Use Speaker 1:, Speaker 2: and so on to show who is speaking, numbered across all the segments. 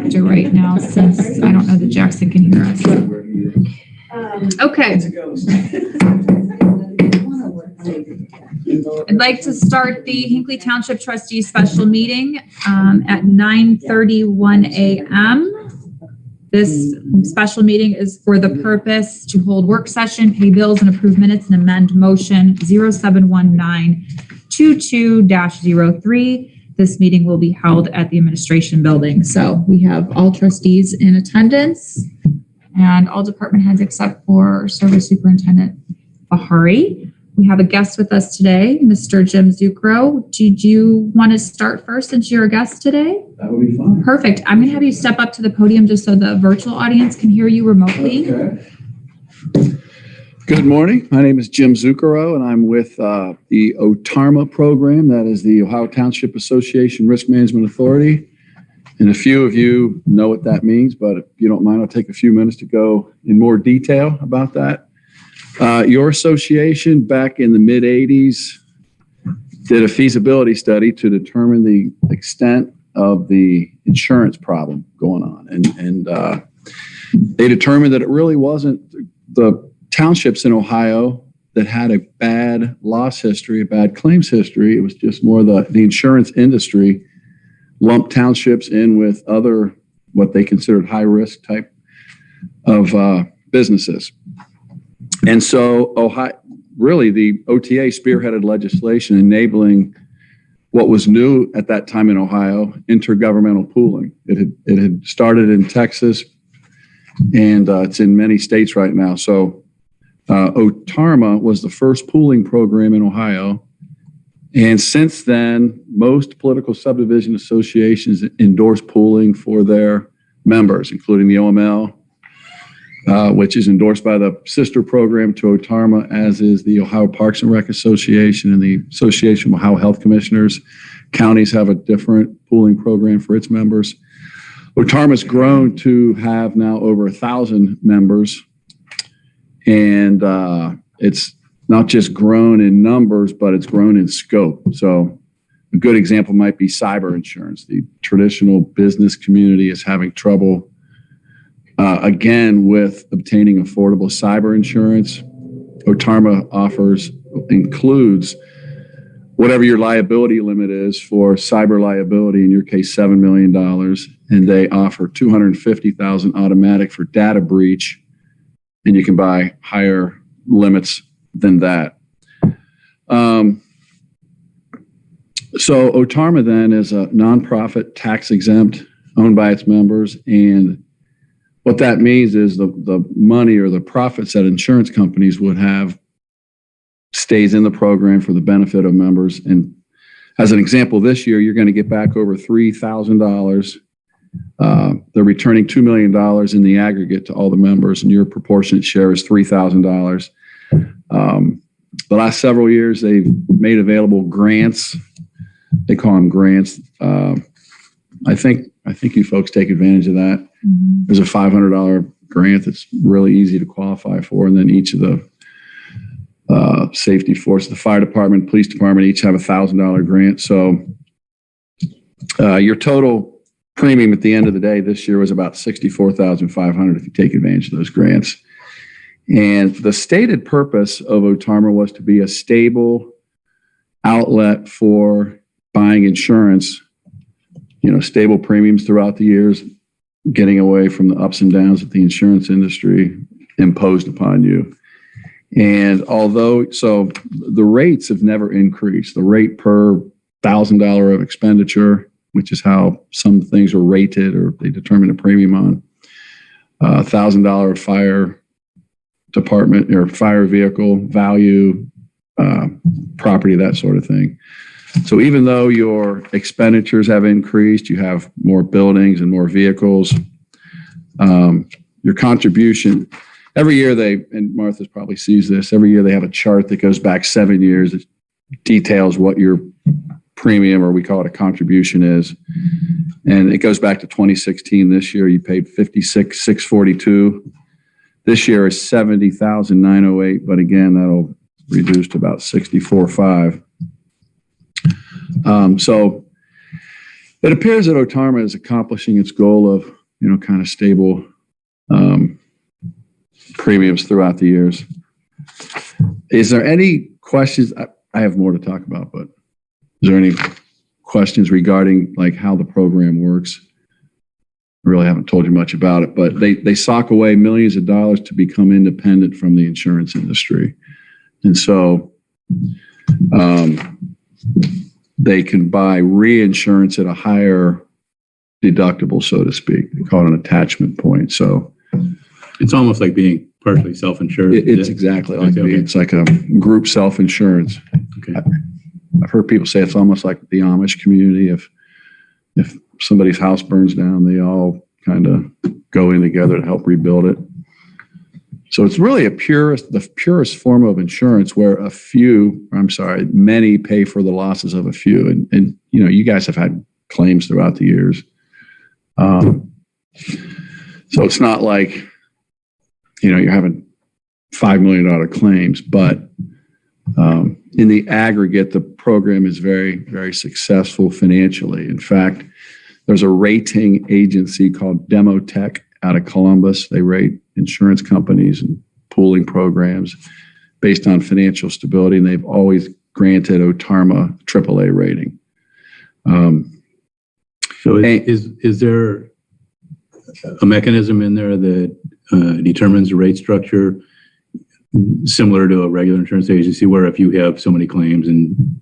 Speaker 1: Chapter right now, since I don't know that Jackson can hear us. Okay. I'd like to start the Hinckley Township Trustee special meeting at 9:31 a.m. This special meeting is for the purpose to hold work session, pay bills, and approve minutes and amend motion 071922-03. This meeting will be held at the administration building. So we have all trustees in attendance and all department heads except for Service Superintendent Bahari. We have a guest with us today, Mr. Jim Zucro. Did you want to start first since you're a guest today?
Speaker 2: That would be fun.
Speaker 1: Perfect. I'm going to have you step up to the podium just so the virtual audience can hear you remotely.
Speaker 2: Okay. Good morning. My name is Jim Zucro, and I'm with the OTARMA program. That is the Ohio Township Association Risk Management Authority. And a few of you know what that means, but if you don't mind, I'll take a few minutes to go in more detail about that. Your association back in the mid-'80s did a feasibility study to determine the extent of the insurance problem going on. And they determined that it really wasn't the townships in Ohio that had a bad loss history, a bad claims history. It was just more the insurance industry lumped townships in with other, what they considered high-risk type of businesses. And so Ohio, really the OTA spearheaded legislation enabling what was new at that time in Ohio, intergovernmental pooling. It had started in Texas, and it's in many states right now. So OTARMA was the first pooling program in Ohio. And since then, most political subdivision associations endorse pooling for their members, including the OML, which is endorsed by the sister program to OTARMA, as is the Ohio Parks and Rec Association and the Association of Ohio Health Commissioners. Counties have a different pooling program for its members. OTARMA has grown to have now over 1,000 members, and it's not just grown in numbers, but it's grown in scope. So a good example might be cyber insurance. The traditional business community is having trouble again with obtaining affordable cyber insurance. OTARMA includes whatever your liability limit is for cyber liability, in your case, $7 million. And they offer $250,000 automatic for data breach. And you can buy higher limits than that. So OTARMA then is a nonprofit, tax exempt, owned by its members. And what that means is the money or the profits that insurance companies would have stays in the program for the benefit of members. And as an example, this year, you're going to get back over $3,000. They're returning $2 million in the aggregate to all the members, and your proportionate share is $3,000. The last several years, they've made available grants. They call them grants. I think you folks take advantage of that. Mm-hmm. There's a $500 grant that's really easy to qualify for, and then each of the safety force, the fire department, police department, each have a $1,000 grant. So your total premium at the end of the day this year was about $64,500 if you take advantage of those grants. And the stated purpose of OTARMA was to be a stable outlet for buying insurance, stable premiums throughout the years, getting away from the ups and downs that the insurance industry imposed upon you. And so the rates have never increased. The rate per $1,000 of expenditure, which is how some things are rated or they determine a premium on, $1,000 fire department or fire vehicle value, property, that sort of thing. So even though your expenditures have increased, you have more buildings and more vehicles, your contribution, every year and Martha probably sees this, every year they have a chart that goes back 7 years that details what your premium, or we call it a contribution, is. And it goes back to 2016. This year you paid $56,642. This year is $70,908, but again, that'll reduce to about $64,500. So It appears that Otarma is accomplishing its goal of, kind of stable premiums throughout the years. Is there any questions? I have more to talk about, but is there any questions regarding like how the program works? I really haven't told you much about it, but they sock away millions of dollars to become independent from the insurance industry. And so they can buy reinsurance at a higher deductible, so to speak. They call it an attachment point. So
Speaker 3: It's almost like being partially self-insured.
Speaker 2: it's exactly like
Speaker 3: Okay.
Speaker 2: it's like a group self-insurance.
Speaker 3: Okay.
Speaker 2: I've heard people say it's almost like the Amish community. If somebody's house burns down, they all kind of go in together to help rebuild it. So it's really the purest form of insurance where many pay for the losses of a few. And you guys have had claims throughout the years. So it's not like, you're having $5 million claims, but in the aggregate, the program is very, very successful financially. In fact, there's a rating agency called Demotech out of Columbus. They rate insurance companies and pooling programs based on financial stability, and they've always granted Otarma AAA rating.
Speaker 3: So is there a mechanism in there that determines the rate structure similar to a regular insurance agency, where if you have so many claims and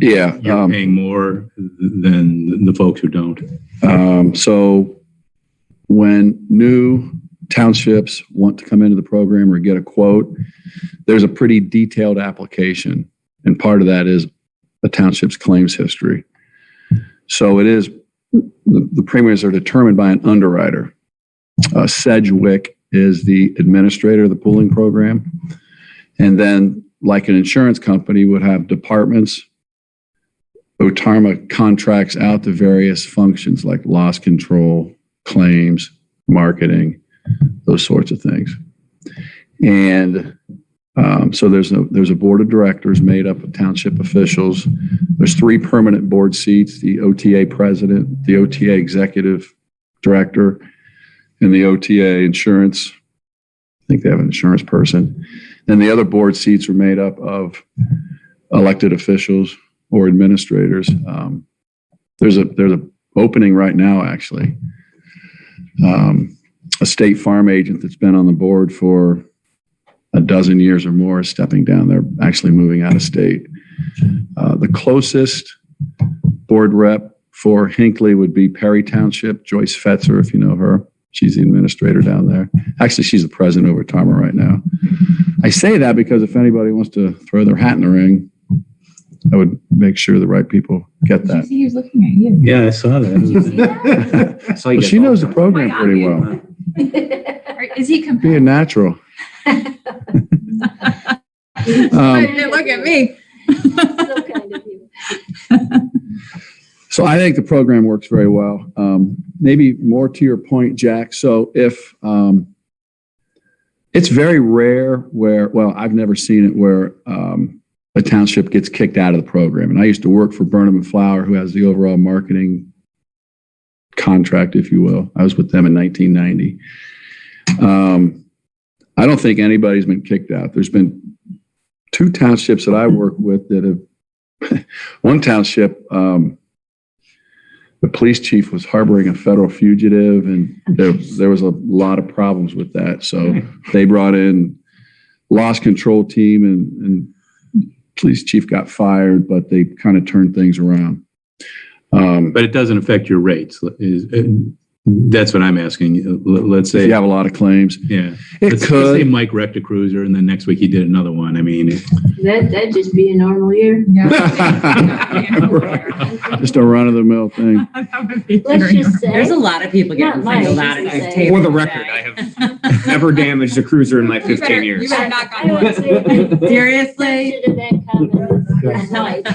Speaker 3: you're paying more than the folks who don't?
Speaker 2: So when new townships want to come into the program or get a quote, there's a pretty detailed application, and part of that is a township's claims history. So it is, the premiums are determined by an underwriter. Sedgwick is the administrator of the pooling program. And then, like an insurance company would have departments, Otarma contracts out the various functions like loss control, claims, marketing, those sorts of things. And so there's a board of directors made up of township officials. There's 3 permanent board seats: the OTA president, the OTA executive director, and the OTA insurance. I think they have an insurance person. And the other board seats are made up of elected officials or administrators. There's a opening right now, actually. A state farm agent that's been on the board for a dozen years or more is stepping down. They're actually moving out of state. The closest board rep for Hinckley would be Perry Township, Joyce Fetzer, if you know her. She's the administrator down there. Actually, she's the president over Otarma right now. I say that because if anybody wants to throw their hat in the ring, I would make sure the right people get that.
Speaker 1: He was looking at you.
Speaker 3: Yeah, I saw that.
Speaker 2: Well, she knows the program pretty well.
Speaker 1: Is he
Speaker 2: Be a
Speaker 1: comparing?
Speaker 2: natural.
Speaker 1: Look at me.
Speaker 4: So kind of you.
Speaker 2: So I think the program works very well. Maybe more to your point, Jack. So if it's very rare where, well, I've never seen it where a township gets kicked out of the program. And I used to work for Burnham and Flower, who has the overall marketing contract, if you will. I was with them in 1990. I don't think anybody's been kicked out. There's been 2 townships that I work with that have, one township, the police chief was harboring a federal fugitive, and there was a lot of problems with that. So they brought in loss control team, and police chief got fired, but they kind of turned things around.
Speaker 3: But it doesn't affect your rates. That's what I'm asking. Let's say
Speaker 2: If you have a lot of claims,
Speaker 3: yeah.
Speaker 2: it
Speaker 3: Let's say
Speaker 2: could.
Speaker 3: Mike wrecked a cruiser, and then next week he did another one. I mean,
Speaker 4: That'd just be a normal year.
Speaker 2: Just a run-of-the-mill thing.
Speaker 4: Let's just say.
Speaker 5: There's a lot of people getting
Speaker 4: Not mine,
Speaker 5: singled out at
Speaker 4: just
Speaker 5: this
Speaker 4: say.
Speaker 5: table.
Speaker 6: For the record, I have never damaged a cruiser in my 15 years.
Speaker 1: You better knock
Speaker 4: I
Speaker 1: on
Speaker 4: would
Speaker 1: wood.
Speaker 4: say that
Speaker 5: Seriously?
Speaker 4: should have been commented night.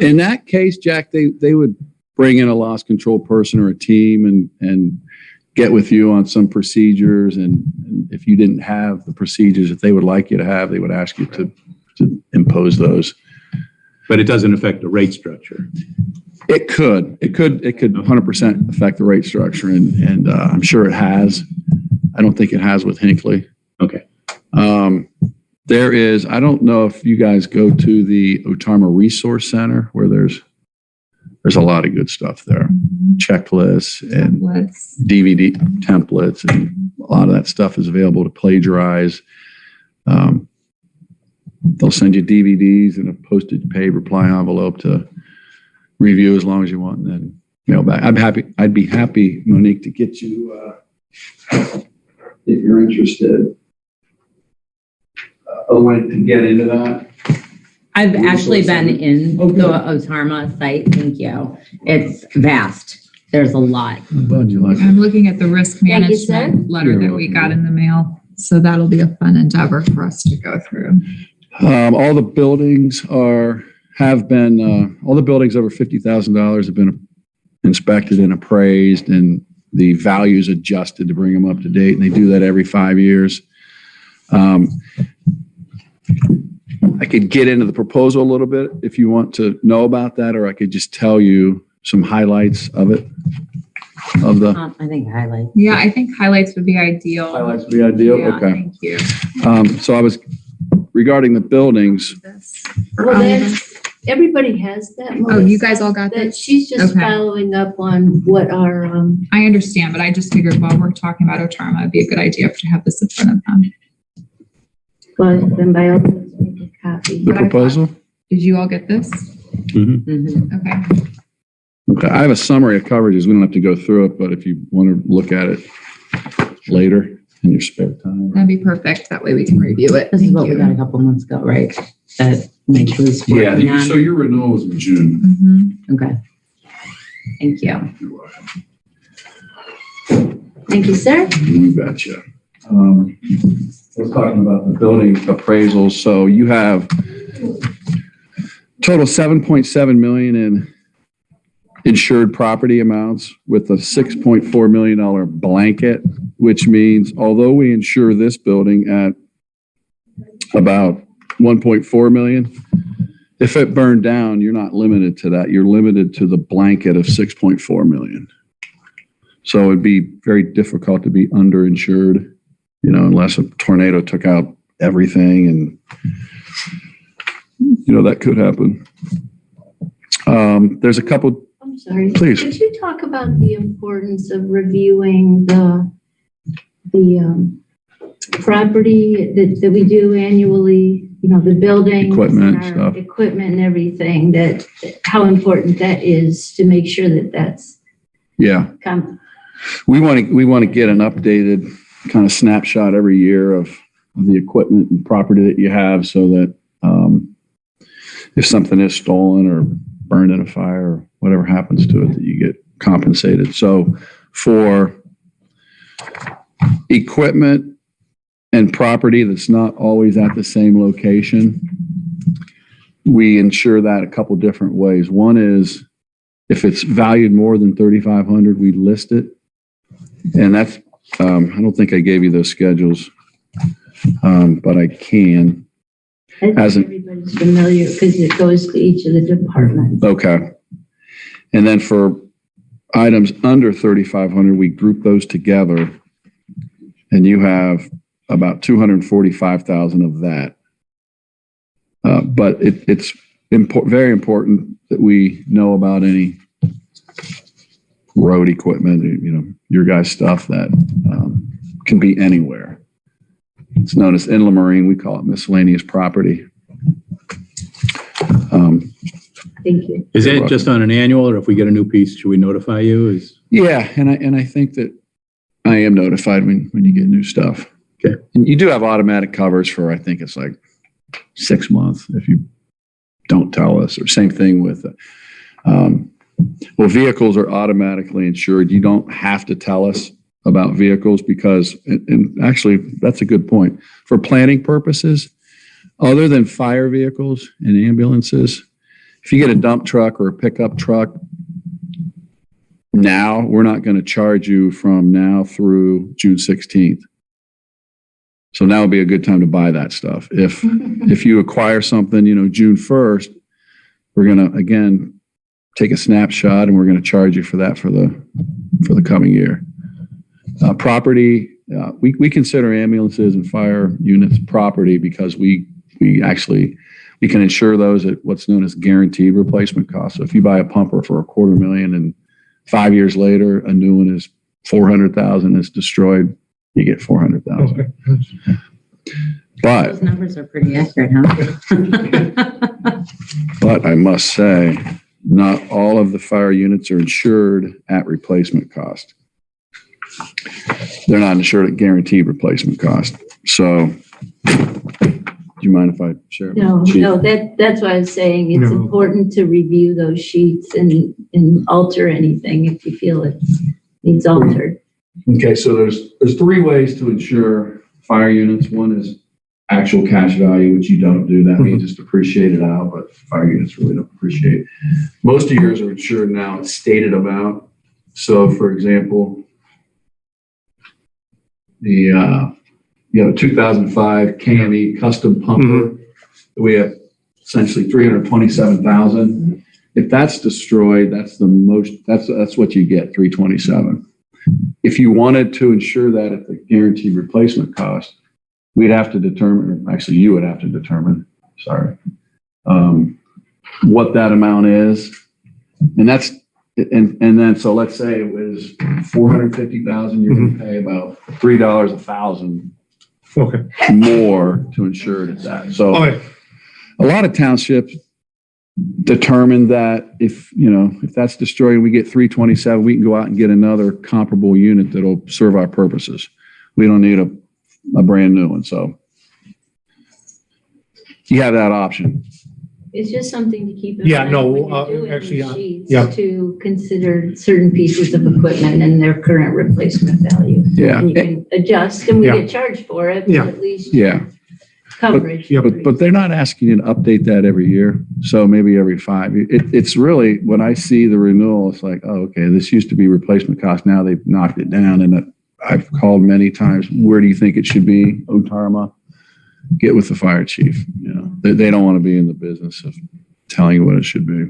Speaker 2: In that case, Jack, they would bring in a loss control person or a team and get with you on some procedures. And if you didn't have the procedures that they would like you to have, they would ask you to to impose those.
Speaker 3: But it doesn't affect the rate structure.
Speaker 2: It could 100% affect the rate structure, and I'm sure it has. I don't think it has with Hinckley.
Speaker 3: Okay.
Speaker 2: There is, I don't know if you guys go to the Otarma Resource Center where there's a lot of good stuff there. Checklists and DVD templates, and a lot of that stuff is available to plagiarize. They'll send you DVDs and a postage paid reply envelope to review as long as you want, and then mail back. I'd be happy, Monique, to get you, if you're interested, a link to get into that.
Speaker 5: I've actually been in
Speaker 2: Oh, good.
Speaker 5: the Otarma site. Thank you. It's vast. There's a lot.
Speaker 2: I'm glad you like it.
Speaker 1: I'm looking at the risk
Speaker 4: Thank you, sir.
Speaker 1: management letter
Speaker 2: You're
Speaker 1: that we
Speaker 2: welcome.
Speaker 1: got in the mail. So that'll be a fun endeavor for us to go through.
Speaker 2: All the buildings all the buildings over $50,000 have been inspected and appraised, and the values adjusted to bring them up to date. And they do that every 5 years. I could get into the proposal a little bit if you want to know about that, or I could just tell you some highlights of it.
Speaker 5: I think highlight.
Speaker 1: Yeah, I think highlights would be ideal.
Speaker 2: Highlights would be ideal.
Speaker 1: Yeah,
Speaker 2: Okay.
Speaker 1: thank you.
Speaker 2: So I was regarding the buildings.
Speaker 4: Well, then, everybody has that.
Speaker 1: Oh, you guys all got
Speaker 4: That
Speaker 1: this?
Speaker 4: she's just
Speaker 1: Okay.
Speaker 4: following up on what our,
Speaker 1: I understand, but I just figured while we're talking about Otarma, it'd be a good idea to have this in front of them.
Speaker 4: was, then by all means, make a copy.
Speaker 2: The proposal?
Speaker 1: Did you all get this?
Speaker 3: Mhm.
Speaker 5: Mhm.
Speaker 1: Okay.
Speaker 2: Okay, I have a summary of coverages. We don't have to go through it, but if you want to look at it later in your spare time.
Speaker 1: That'd be perfect. That way we can review it.
Speaker 5: This is
Speaker 1: Thank
Speaker 5: what we
Speaker 1: you.
Speaker 5: got a couple months ago, right? That Mike was working on.
Speaker 2: your renewal was in June.
Speaker 1: Mhm.
Speaker 5: Okay. Thank you.
Speaker 4: Thank you, sir.
Speaker 2: You betcha. We're talking about the building appraisals. So you have total 7.7 million in insured property amounts with a $6.4 million blanket, which means although we insure this building at about 1.4 million, if it burned down, you're not limited to that. You're limited to the blanket of 6.4 million. So it'd be very difficult to be underinsured, unless a tornado took out everything, and that could happen. There's a couple.
Speaker 4: I'm sorry.
Speaker 2: Please.
Speaker 4: Could you talk about the importance of reviewing the property that we do annually, the buildings.
Speaker 2: Equipment
Speaker 4: and our
Speaker 2: stuff.
Speaker 4: Equipment and everything, how important that is to make sure that that's
Speaker 2: Yeah, we want to get an updated kind of snapshot every year of the equipment and property that you have, so that if something is stolen or burned in a fire or whatever happens to it, that you get compensated. So for equipment and property that's not always at the same location, we insure that a couple different ways. One is if it's valued more than $3,500, we list it. And that's, I don't think I gave you those schedules, but I can.
Speaker 4: I think
Speaker 2: Hasn't-
Speaker 4: everybody's familiar because it goes to each of the departments.
Speaker 2: Okay. And then for items under 3,500, we group those together, and you have about 245,000 of that. But it's very important that we know about any road equipment, your guys' stuff that can be anywhere. It's known as inland marine. We call it miscellaneous property.
Speaker 4: Thank you.
Speaker 3: Is
Speaker 2: You're
Speaker 3: that just on an annual, or if we get a new piece, should we notify you?
Speaker 2: Yeah, and I think that I am notified when you get new stuff.
Speaker 3: Okay.
Speaker 2: And you do have automatic covers for, I think it's like 6 months if you don't tell us, or same thing with, vehicles are automatically insured. You don't have to tell us about vehicles because, and actually that's a good point. For planning purposes, other than fire vehicles and ambulances, if you get a dump truck or a pickup truck, now we're not going to charge you from now through June 16th. So now would be a good time to buy that stuff. If you acquire something, June 1st, we're going to, again, take a snapshot and we're going to charge you for that for the coming year. Property, we consider ambulances and fire units property because we can insure those at what's known as guaranteed replacement cost. So if you buy a pumper for $250,000 and 5 years later, a new one is $400,000 is destroyed, you get $400,000.
Speaker 7: Okay.
Speaker 2: But
Speaker 5: Those numbers are pretty accurate, huh?
Speaker 2: But I must say, not all of the fire units are insured at replacement cost. They're not insured at guaranteed replacement cost. So, do you mind if I share?
Speaker 4: No,
Speaker 2: Chief?
Speaker 4: that's why I was saying it's
Speaker 7: No.
Speaker 4: important to review those sheets and alter anything if you feel it needs altered.
Speaker 2: Okay, so there's three ways to insure fire units. One is actual cash value, which you don't do. That means it's depreciated out, but fire units really don't appreciate. Most of yours are insured now at stated amount. So, for example, you have a 2005 KME custom pumper. We have essentially $327,000. If that's destroyed, that's the most. That's what you get, $327,000. If you wanted to insure that at the guaranteed replacement cost, we'd have to determine, actually you would have to determine, what that amount is. And that's, and then, so let's say it was $450,000, you're going to pay about $3 a thousand
Speaker 7: Okay.
Speaker 2: more to insure it at that. So
Speaker 7: Okay.
Speaker 2: a lot of townships determine that if that's destroyed, we get $327,000, we can go out and get another comparable unit that'll serve our purposes. We don't need a brand new one. So you have that option.
Speaker 4: It's just something to keep in
Speaker 7: Yeah,
Speaker 4: mind
Speaker 7: no,
Speaker 4: when you're doing
Speaker 7: actually,
Speaker 4: these sheets
Speaker 7: yeah.
Speaker 4: to consider certain pieces of equipment and their current replacement value.
Speaker 2: Yeah.
Speaker 4: And you can adjust and we
Speaker 7: Yeah.
Speaker 4: get charged for it,
Speaker 7: Yeah.
Speaker 4: but at least
Speaker 2: Yeah.
Speaker 4: coverage.
Speaker 7: Yeah.
Speaker 2: But they're not asking you to update that every year. So maybe every 5. It's really, when I see the renewal, it's like, oh, okay, this used to be replacement cost. Now they've knocked it down. And I've called many times, where do you think it should be, Otarma? Get with the fire chief. They don't want to be in the business of telling you what it should be.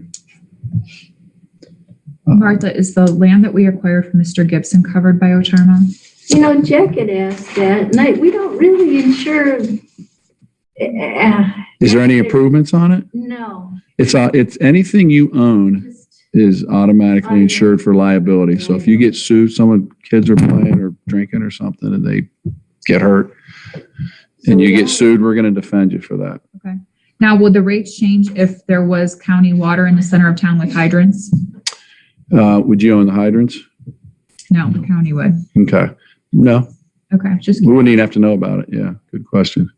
Speaker 1: Martha, is the land that we acquired from Mr. Gibson covered by Otarma?
Speaker 4: Jack had asked that, and we don't really insure.
Speaker 2: Is there any improvements on it?
Speaker 4: No.
Speaker 2: It's anything you own is automatically insured for liability. So if you get sued, kids are playing or drinking or something and they get hurt and you get sued, we're going to defend you for that.
Speaker 1: Okay. Now, would the rates change if there was county water in the center of town with hydrants?
Speaker 2: Would you own the hydrants?
Speaker 1: No, the county would.
Speaker 2: Okay. No,
Speaker 1: Okay, just
Speaker 2: we wouldn't even have to know about it. Yeah, good question.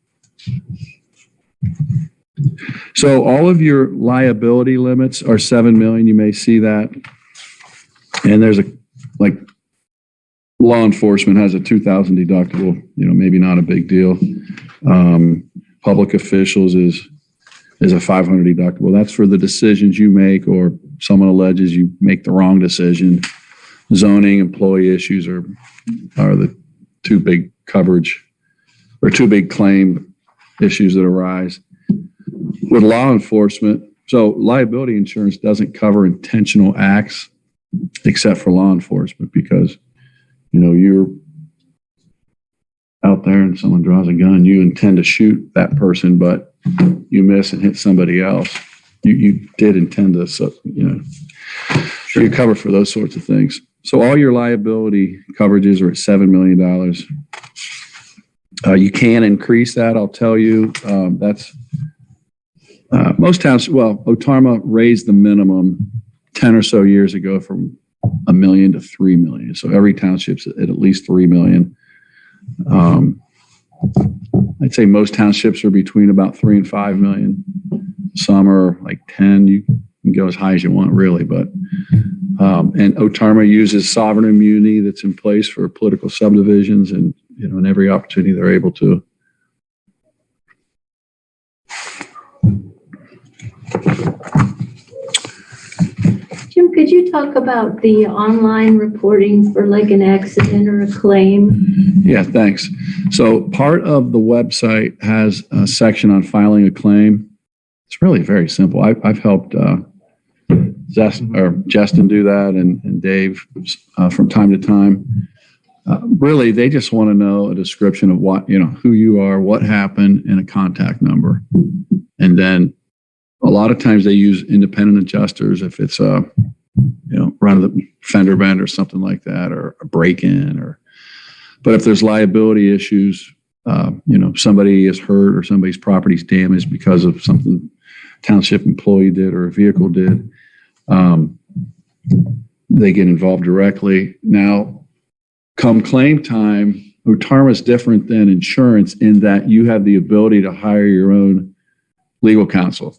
Speaker 2: So all of your liability limits are 7 million. You may see that. And there's law enforcement has a 2,000 deductible, maybe not a big deal. Public officials is a 500 deductible. That's for the decisions you make or someone alleges you make the wrong decision. Zoning, employee issues are the two big coverage or two big claim issues that arise. With law enforcement, so liability insurance doesn't cover intentional acts except for law enforcement because, you're out there and someone draws a gun, you intend to shoot that person, but you miss and hit somebody else. You did intend to, so you cover for those sorts of things. So all your liability coverages are at $7 million. You can increase that. I'll tell you, that's most towns. Well, Otarma raised the minimum 10 or so years ago from $1 million to $3 million. So every township's at least $3 million. I'd say most townships are between about 3 and 5 million. Some are like 10. You can go as high as you want, really. But and Otarma uses sovereign immunity that's in place for political subdivisions, and in every opportunity they're able to.
Speaker 4: Jim, could you talk about the online reporting for like an accident or a claim?
Speaker 2: Yeah, thanks. So part of the website has a section on filing a claim. It's really very simple. I've helped Justin do that and Dave from time to time. Really, they just want to know a description of what, who you are, what happened, and a contact number. And then a lot of times they use independent adjusters if it's a, run of the fender bender or something like that, or a break-in, but if there's liability issues, somebody is hurt or somebody's property is damaged because of something township employee did or a vehicle did, they get involved directly. Now, come claim time, OTARMA is different than insurance in that you have the ability to hire your own legal counsel,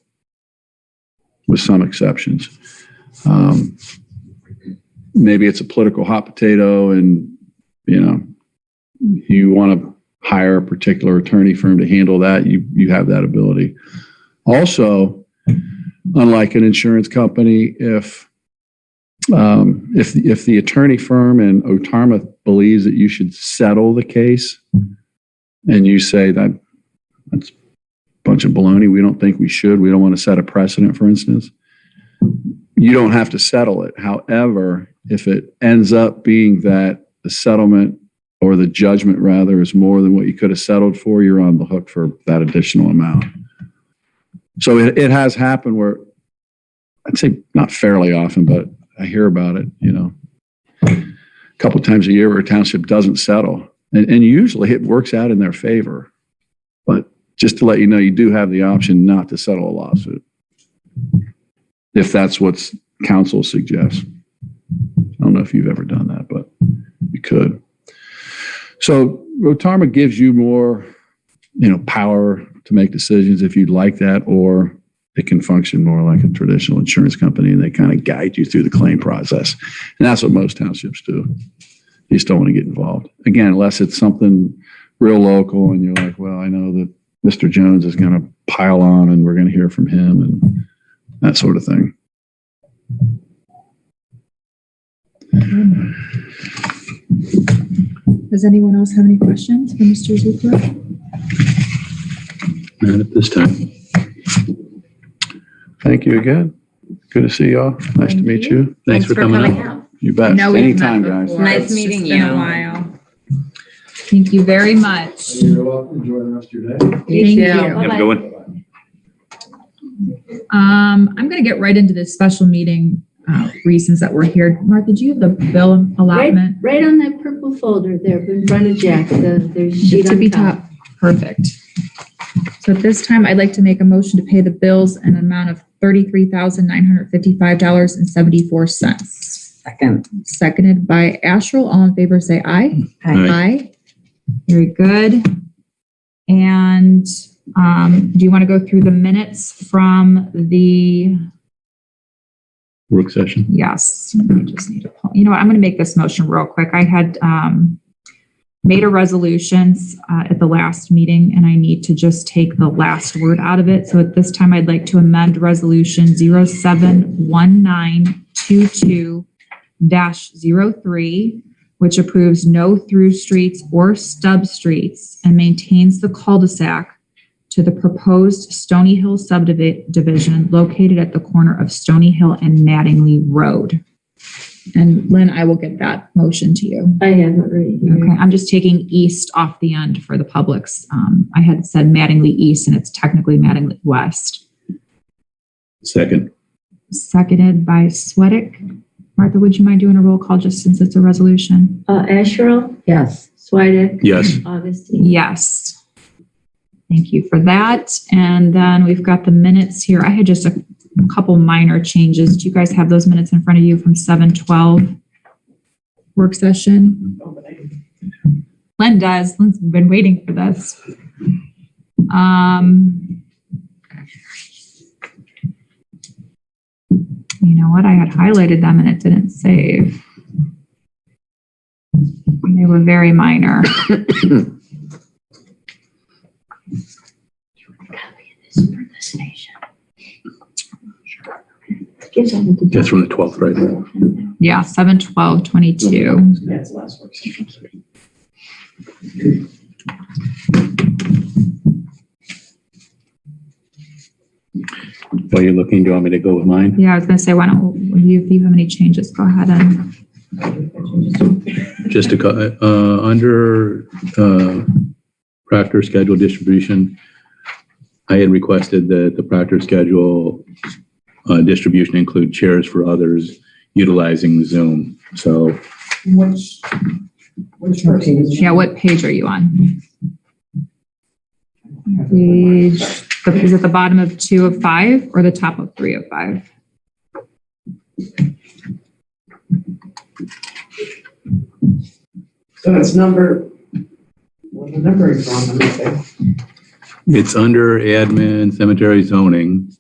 Speaker 2: with some exceptions. Maybe it's a political hot potato and, you want to hire a particular attorney firm to handle that, you have that ability. Also, unlike an insurance company, if the attorney firm and OTARMA believes that you should settle the case and you say that's a bunch of baloney, we don't think we should, we don't want to set a precedent, for instance, you don't have to settle it. However, if it ends up being that the settlement or the judgment rather is more than what you could have settled for, you're on the hook for that additional amount. So it has happened where, I'd say not fairly often, but I hear about it, a couple of times a year where a township doesn't settle. And usually it works out in their favor. But just to let you know, you do have the option not to settle a lawsuit, if that's what counsel suggests. I don't know if you've ever done that, but you could. So OTARMA gives you more, power to make decisions if you'd like that, or it can function more like a traditional insurance company and they kind of guide you through the claim process. And that's what most townships do. You just don't want to get involved. Again, unless it's something real local and you're like, well, I know that Mr. Jones is going to pile on and we're going to hear from him and that sort of thing.
Speaker 1: Does anyone else have any questions for Mr. Zucker?
Speaker 3: Not at this time.
Speaker 2: Thank you again. Good to see y'all. Nice to meet you.
Speaker 3: Thanks for coming out.
Speaker 2: You bet.
Speaker 1: No, we've
Speaker 2: Anytime,
Speaker 1: met
Speaker 2: guys.
Speaker 1: before.
Speaker 5: Nice
Speaker 1: It's
Speaker 5: meeting
Speaker 1: just been
Speaker 5: you.
Speaker 1: a while. Thank you very much.
Speaker 2: You're welcome. Enjoy the rest of your day.
Speaker 1: Thank
Speaker 5: You
Speaker 1: you.
Speaker 5: too.
Speaker 3: Have a good one.
Speaker 1: I'm going to get right into this special meeting reasons that we're here. Martha, do you have the bill allotment?
Speaker 4: Right on that purple folder there in front of Jack, there's sheet
Speaker 1: To be
Speaker 4: on top.
Speaker 1: top. Perfect. So at this time, I'd like to make a motion to pay the bills in an amount of $33,955.74.
Speaker 5: Second.
Speaker 1: Seconded by Asherle. All in favor, say aye.
Speaker 3: Aye.
Speaker 1: Very good. And do you want to go through the minutes from the,
Speaker 3: Work session.
Speaker 1: yes, I just need to pull, I'm going to make this motion real quick. I had made a resolution at the last meeting and I need to just take the last word out of it. So at this time, I'd like to amend resolution 071922-03, which approves no through streets or stub streets and maintains the cul-de-sac to the proposed Stony Hill subdivision located at the corner of Stony Hill and Mattingly Road. And Lynn, I will get that motion to you.
Speaker 4: I have it right here.
Speaker 1: Okay, I'm just taking east off the end for the public's. I had said Mattingly East and it's technically Mattingly West.
Speaker 3: Second.
Speaker 1: Seconded by Sweattick. Martha, would you mind doing a roll call just since it's a resolution?
Speaker 4: Asherle,
Speaker 5: Yes.
Speaker 4: Swidek,
Speaker 3: Yes.
Speaker 4: Augustine.
Speaker 1: Yes. Thank you for that. And then we've got the minutes here. I had just a couple minor changes. Do you guys have those minutes in front of you from 7/12 work session? Lynn does. Lynn's been waiting for this. You know what? I had highlighted them and it didn't save. They were very minor.
Speaker 3: That's from the 12th, right?
Speaker 1: Yeah, 7/12/22.
Speaker 7: Yeah, it's the last work session.
Speaker 3: While you're looking, do you want me to go with mine?
Speaker 1: Yeah, I was gonna say, why don't you, if you have any changes, go ahead and,
Speaker 3: Just to, under Proctor schedule distribution, I had requested that the Proctor schedule distribution include chairs for others utilizing Zoom. So
Speaker 7: Which person is?
Speaker 1: yeah, what page are you on? Page, is it the bottom of 2 of 5 or the top of 3 of 5?
Speaker 7: So it's number, well, the number is wrong, I'm okay.
Speaker 3: it's under admin cemetery zoning,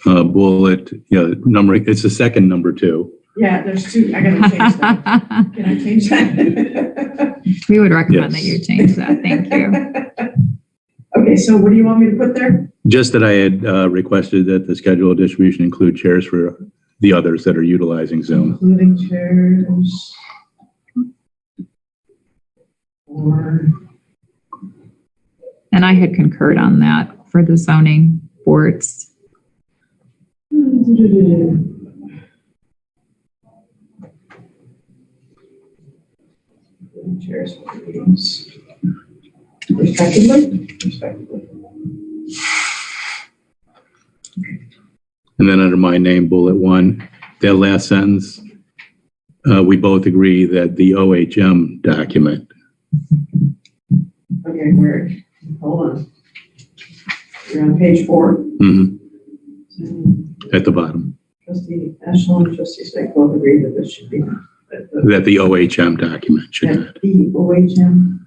Speaker 3: bullet, number, it's the second number 2.
Speaker 7: Yeah, there's two, I gotta change that. Can I change that?
Speaker 1: We would recommend that
Speaker 3: Yes.
Speaker 1: you change that. Thank you.
Speaker 7: Okay, so what do you want me to put there?
Speaker 3: Just that I had requested that the schedule distribution include chairs for the others that are utilizing Zoom.
Speaker 7: Including chairs. Or,
Speaker 1: And I had concurred on that for the zoning boards.
Speaker 7: chairs for meetings. Respectively?
Speaker 3: And then under my name, bullet 1, that last sentence, we both agree that the OHM document.
Speaker 7: Okay, where, hold on. You're on page 4.
Speaker 3: Mhm, at the bottom,
Speaker 7: Trustee Ashland and trustee Speck both agree that this should be.
Speaker 3: that the OHM document should not.
Speaker 7: That the OHM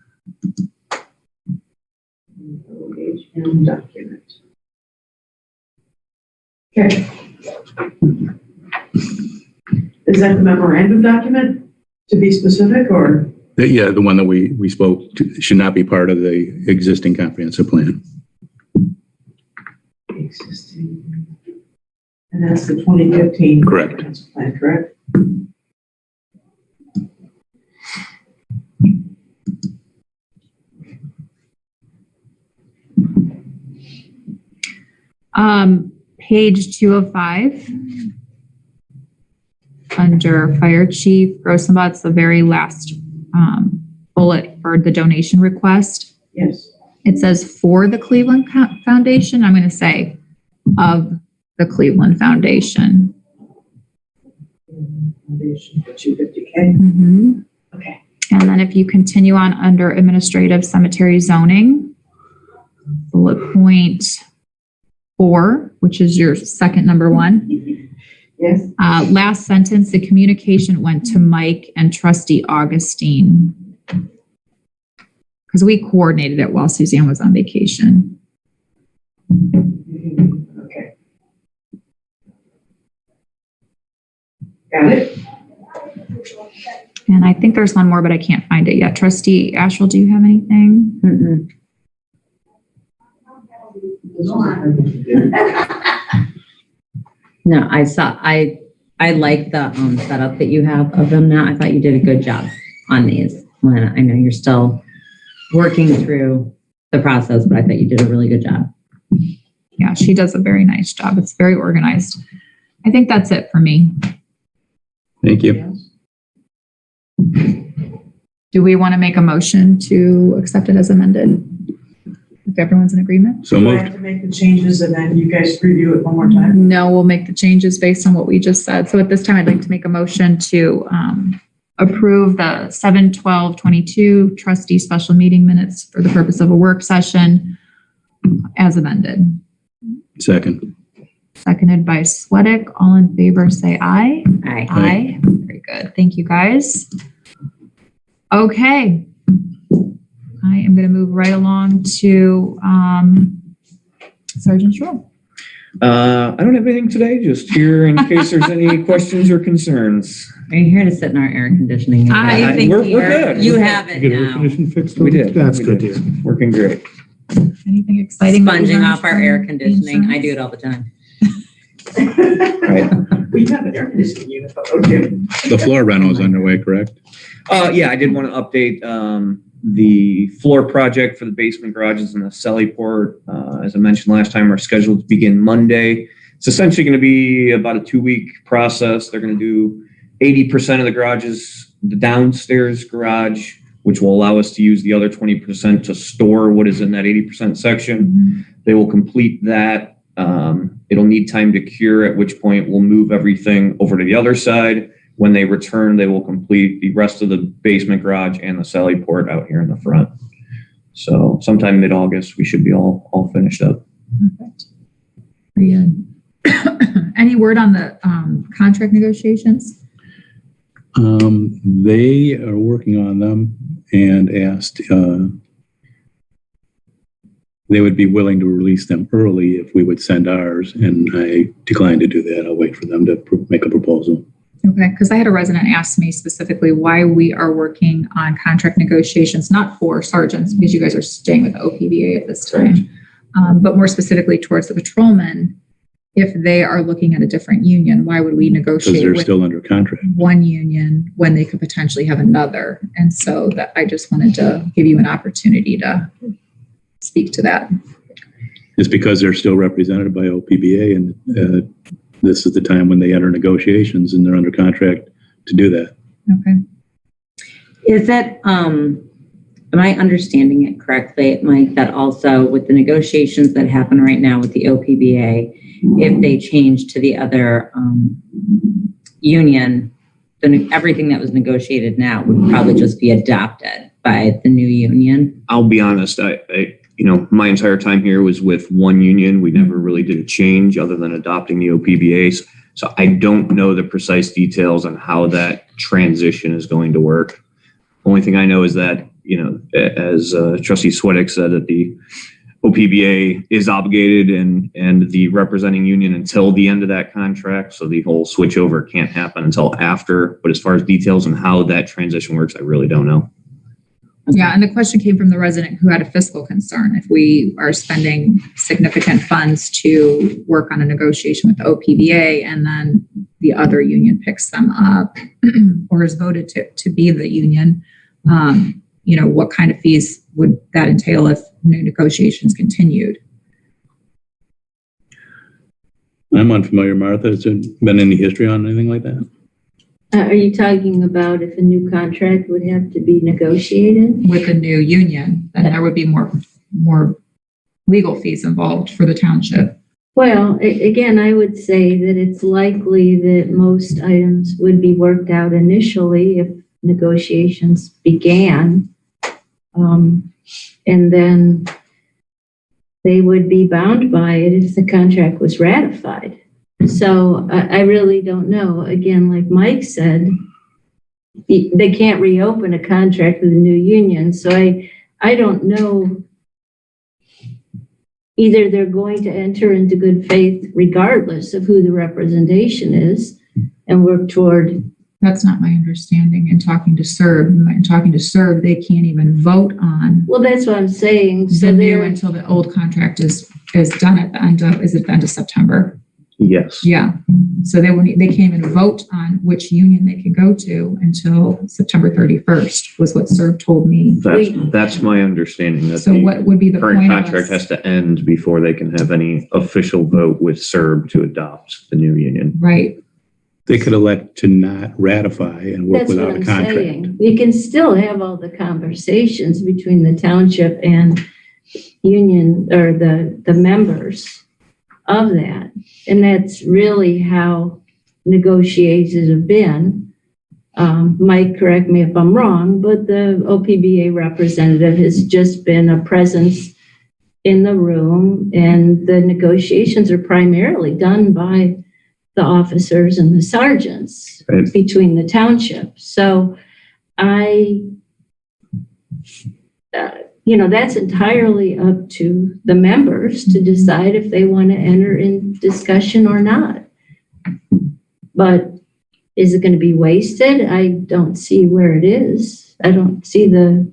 Speaker 7: document. Okay. Is that the memorandum document, to be specific, or?
Speaker 3: Yeah, the one that we spoke to should not be part of the existing comprehensive plan.
Speaker 7: Existing. And that's the 2015.
Speaker 3: Correct.
Speaker 7: comprehensive plan, correct?
Speaker 1: Page 2 of 5. Under fire chief Grossenbach's, the very last bullet for the donation request.
Speaker 7: Yes.
Speaker 1: It says for the Cleveland Foundation. I'm going to say of the Cleveland Foundation.
Speaker 7: Foundation for 250K. Okay.
Speaker 1: And then if you continue on under administrative cemetery zoning, bullet point 4, which is your second number 1.
Speaker 7: Yes.
Speaker 1: Last sentence, the communication went to Mike and trustee Augustine. Because we coordinated it while Suzanne was on vacation.
Speaker 7: Okay. Got it?
Speaker 1: And I think there's one more, but I can't find it yet. Trustee Ashel, do you have anything?
Speaker 5: Mm-mm. No, I like the setup that you have of them now. I thought you did a good job on these. Lana, I know you're still working through the process, but I thought you did a really good job.
Speaker 1: Yeah, she does a very nice job. It's very organized. I think that's it for me.
Speaker 3: Thank you.
Speaker 1: Do we want to make a motion to accept it as amended? If everyone's in agreement?
Speaker 3: So
Speaker 7: Do I
Speaker 3: moved.
Speaker 7: have to make the changes and then you guys review it one more time?
Speaker 1: No, we'll make the changes based on what we just said. So at this time, I'd like to make a motion to approve the 7/12/22 trustee special meeting minutes for the purpose of a work session as amended.
Speaker 3: Second.
Speaker 1: Seconded by Sweattick. All in favor, say aye.
Speaker 5: Aye.
Speaker 1: Aye. Very good. Thank you, guys. Okay. I am going to move right along to Sergeant Stroll.
Speaker 6: I don't have anything today, just here in case there's any questions or concerns.
Speaker 5: Are you here to sit in our air conditioning?
Speaker 1: I think
Speaker 6: We're good.
Speaker 5: You
Speaker 6: We're
Speaker 5: have it
Speaker 8: Get air
Speaker 5: now.
Speaker 8: conditioning fixed?
Speaker 6: We did.
Speaker 8: That's
Speaker 6: We
Speaker 8: good,
Speaker 6: did.
Speaker 8: dear.
Speaker 6: Working great.
Speaker 1: Anything exciting? that you
Speaker 5: Sponging
Speaker 1: learned
Speaker 5: off our
Speaker 1: from
Speaker 5: air
Speaker 1: the
Speaker 5: conditioning. I
Speaker 1: insurance?
Speaker 5: do it all the time.
Speaker 6: Right.
Speaker 7: We have an air conditioning unit, though, don't you?
Speaker 3: The floor rental is underway, correct?
Speaker 6: Yeah, I did want to update the floor project for the basement garages and the celly port. As I mentioned last time, are scheduled to begin Monday. It's essentially going to be about a 2-week process. They're going to do 80% of the garages, the downstairs garage, which will allow us to use the other 20% to store what is in that 80% section. They will complete that. It'll need time to cure, at which point we'll move everything over to the other side. When they return, they will complete the rest of the basement garage and the celly port out here in the front. So sometime mid-August, we should be all finished up.
Speaker 1: Perfect. Very good. Any word on the contract negotiations?
Speaker 3: They are working on them and asked they would be willing to release them early if we would send ours, and I declined to do that. I'll wait for them to make a proposal.
Speaker 1: Okay, because I had a resident ask me specifically why we are working on contract negotiations, not for sergeants, because you guys are staying with the OPBA at this time, but more specifically towards the patrolmen. If they are looking at a different union, why would we
Speaker 3: Because
Speaker 1: negotiate
Speaker 3: they're
Speaker 1: with
Speaker 3: still under contract.
Speaker 1: one union when they could potentially have another? And so that I just wanted to give you an opportunity to speak to that.
Speaker 3: It's because they're still represented by OPBA, and this is the time when they enter negotiations and they're under contract to do that.
Speaker 1: Okay.
Speaker 5: Is it, am I understanding it correctly, Mike, that also with the negotiations that happen right now with the OPBA, if they change to the other union, then everything that was negotiated now would probably just be adopted by the new union?
Speaker 6: I'll be honest, I my entire time here was with one union. We never really did a change other than adopting the OPBAs. So I don't know the precise details on how that transition is going to work. Only thing I know is that, as Trustee Swedick said, that the OPBA is obligated and the representing union until the end of that contract. So the whole switchover can't happen until after. But as far as details on how that transition works, I really don't know.
Speaker 1: Yeah, and the question came from the resident who had a fiscal concern. If we are spending significant funds to work on a negotiation with the OPBA and then the other union picks them up or is voted to be the union, what kind of fees would that entail if new negotiations continued?
Speaker 3: I'm unfamiliar, Martha. Has there been any history on anything like that?
Speaker 4: Are you talking about if a new contract would have to be negotiated?
Speaker 1: With a new union, then there would be more legal fees involved for the township.
Speaker 4: Well, again, I would say that it's likely that most items would be worked out initially if negotiations began. And then they would be bound by it if the contract was ratified. So I really don't know. Again, like Mike said, they can't reopen a contract with a new union. So I don't know. Either they're going to enter into good faith regardless of who the representation is and work toward.
Speaker 1: That's not my understanding. In talking to SERB, they can't even vote on
Speaker 4: Well, that's what I'm saying.
Speaker 1: the
Speaker 4: So
Speaker 1: new
Speaker 4: they're,
Speaker 1: until the old contract is done at the end of, is it the end of September?
Speaker 6: Yes.
Speaker 1: Yeah. So they can't even vote on which union they could go to until September 31st was what SERB told me.
Speaker 6: That's my understanding. That
Speaker 1: So what would be the
Speaker 6: current
Speaker 1: point
Speaker 6: contract
Speaker 1: of
Speaker 6: has to end before they can have any official vote with SERB to adopt the new union.
Speaker 1: Right.
Speaker 3: They could elect to not ratify and work
Speaker 4: that's what
Speaker 3: without a
Speaker 4: I'm
Speaker 3: contract.
Speaker 4: saying. We can still have all the conversations between the township and union or the members of that. And that's really how negotiations have been. Mike, correct me if I'm wrong, but the OPBA representative has just been a presence in the room, and the negotiations are primarily done by the officers and the sergeants
Speaker 6: Right.
Speaker 4: between the township. So that's entirely up to the members to decide if they want to enter in discussion or not. But is it going to be wasted? I don't see where it is. I don't see the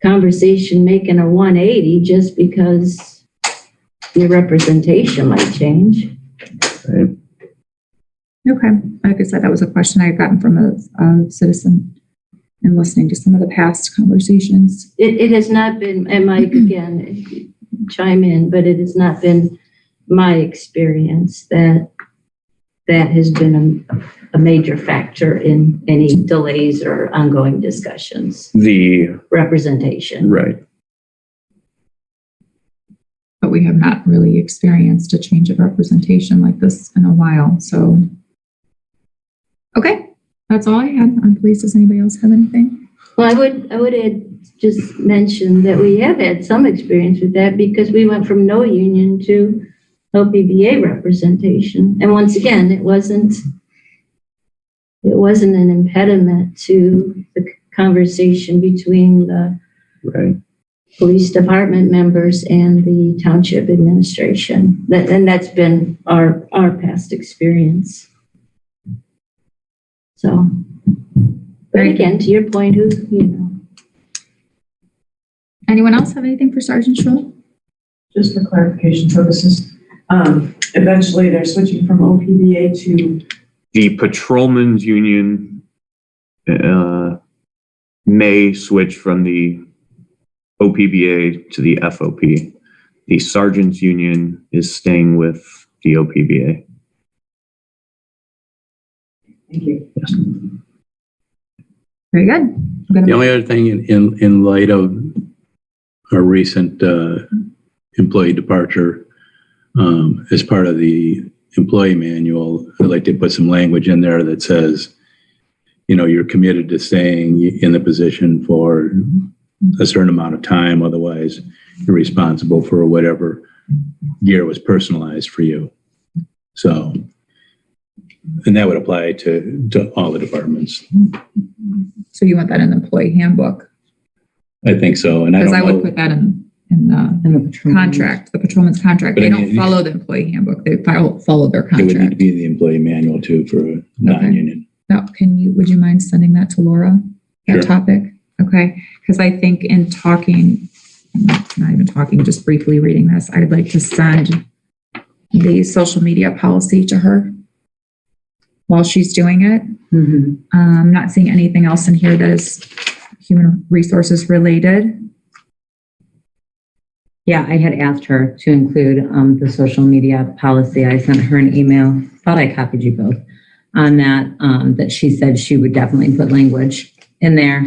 Speaker 4: conversation making a 180 just because your representation might change.
Speaker 6: Right.
Speaker 1: Okay. Like I said, that was a question I had gotten from a citizen in listening to some of the past conversations.
Speaker 4: It has not been, and Mike, again, chime in, but it has not been my experience that has been a major factor in any delays or ongoing discussions.
Speaker 6: The,
Speaker 4: Representation.
Speaker 6: right.
Speaker 1: But we have not really experienced a change of representation like this in a while. So, okay, that's all I had on police. Does anybody else have anything?
Speaker 4: Well, I would add, just mention that we have had some experience with that because we went from no union to OPBA representation. And once again, it wasn't an impediment to the conversation between the
Speaker 6: Right.
Speaker 4: police department members and the township administration. And that's been our past experience. So, but again, to your point,
Speaker 1: Anyone else have anything for Sergeant Schroll?
Speaker 7: Just for clarification purposes, eventually they're switching from OPBA to,
Speaker 6: The patrolmen's union may switch from the OPBA to the FOP. The sergeant's union is staying with the OPBA.
Speaker 7: thank you.
Speaker 6: Yes.
Speaker 1: Very good.
Speaker 3: The only other thing in light of our recent employee departure, as part of the employee manual, I'd like to put some language in there that says, you're committed to staying in the position for a certain amount of time. Otherwise, you're responsible for whatever gear was personalized for you. So, and that would apply to all the departments.
Speaker 1: So you want that in the employee handbook?
Speaker 3: I think so. And I
Speaker 1: Because
Speaker 3: don't
Speaker 1: I would
Speaker 3: know.
Speaker 1: put that in the contract, the patrolman's contract.
Speaker 3: But
Speaker 1: They
Speaker 3: I
Speaker 1: don't
Speaker 3: mean,
Speaker 1: follow the employee handbook. They follow their
Speaker 3: It would need to
Speaker 1: contract.
Speaker 3: be in the employee manual too for a non-union.
Speaker 1: Now, would you mind sending that to Laura? That
Speaker 3: Sure.
Speaker 1: topic? Okay. Because I think in talking, not even talking, just briefly reading this, I'd like to send the social media policy to her while she's doing it. I'm not seeing anything else in here that is human resources related.
Speaker 5: Yeah, I had asked her to include the social media policy. I sent her an email, thought I copied you both on that, that she said she would definitely put language in there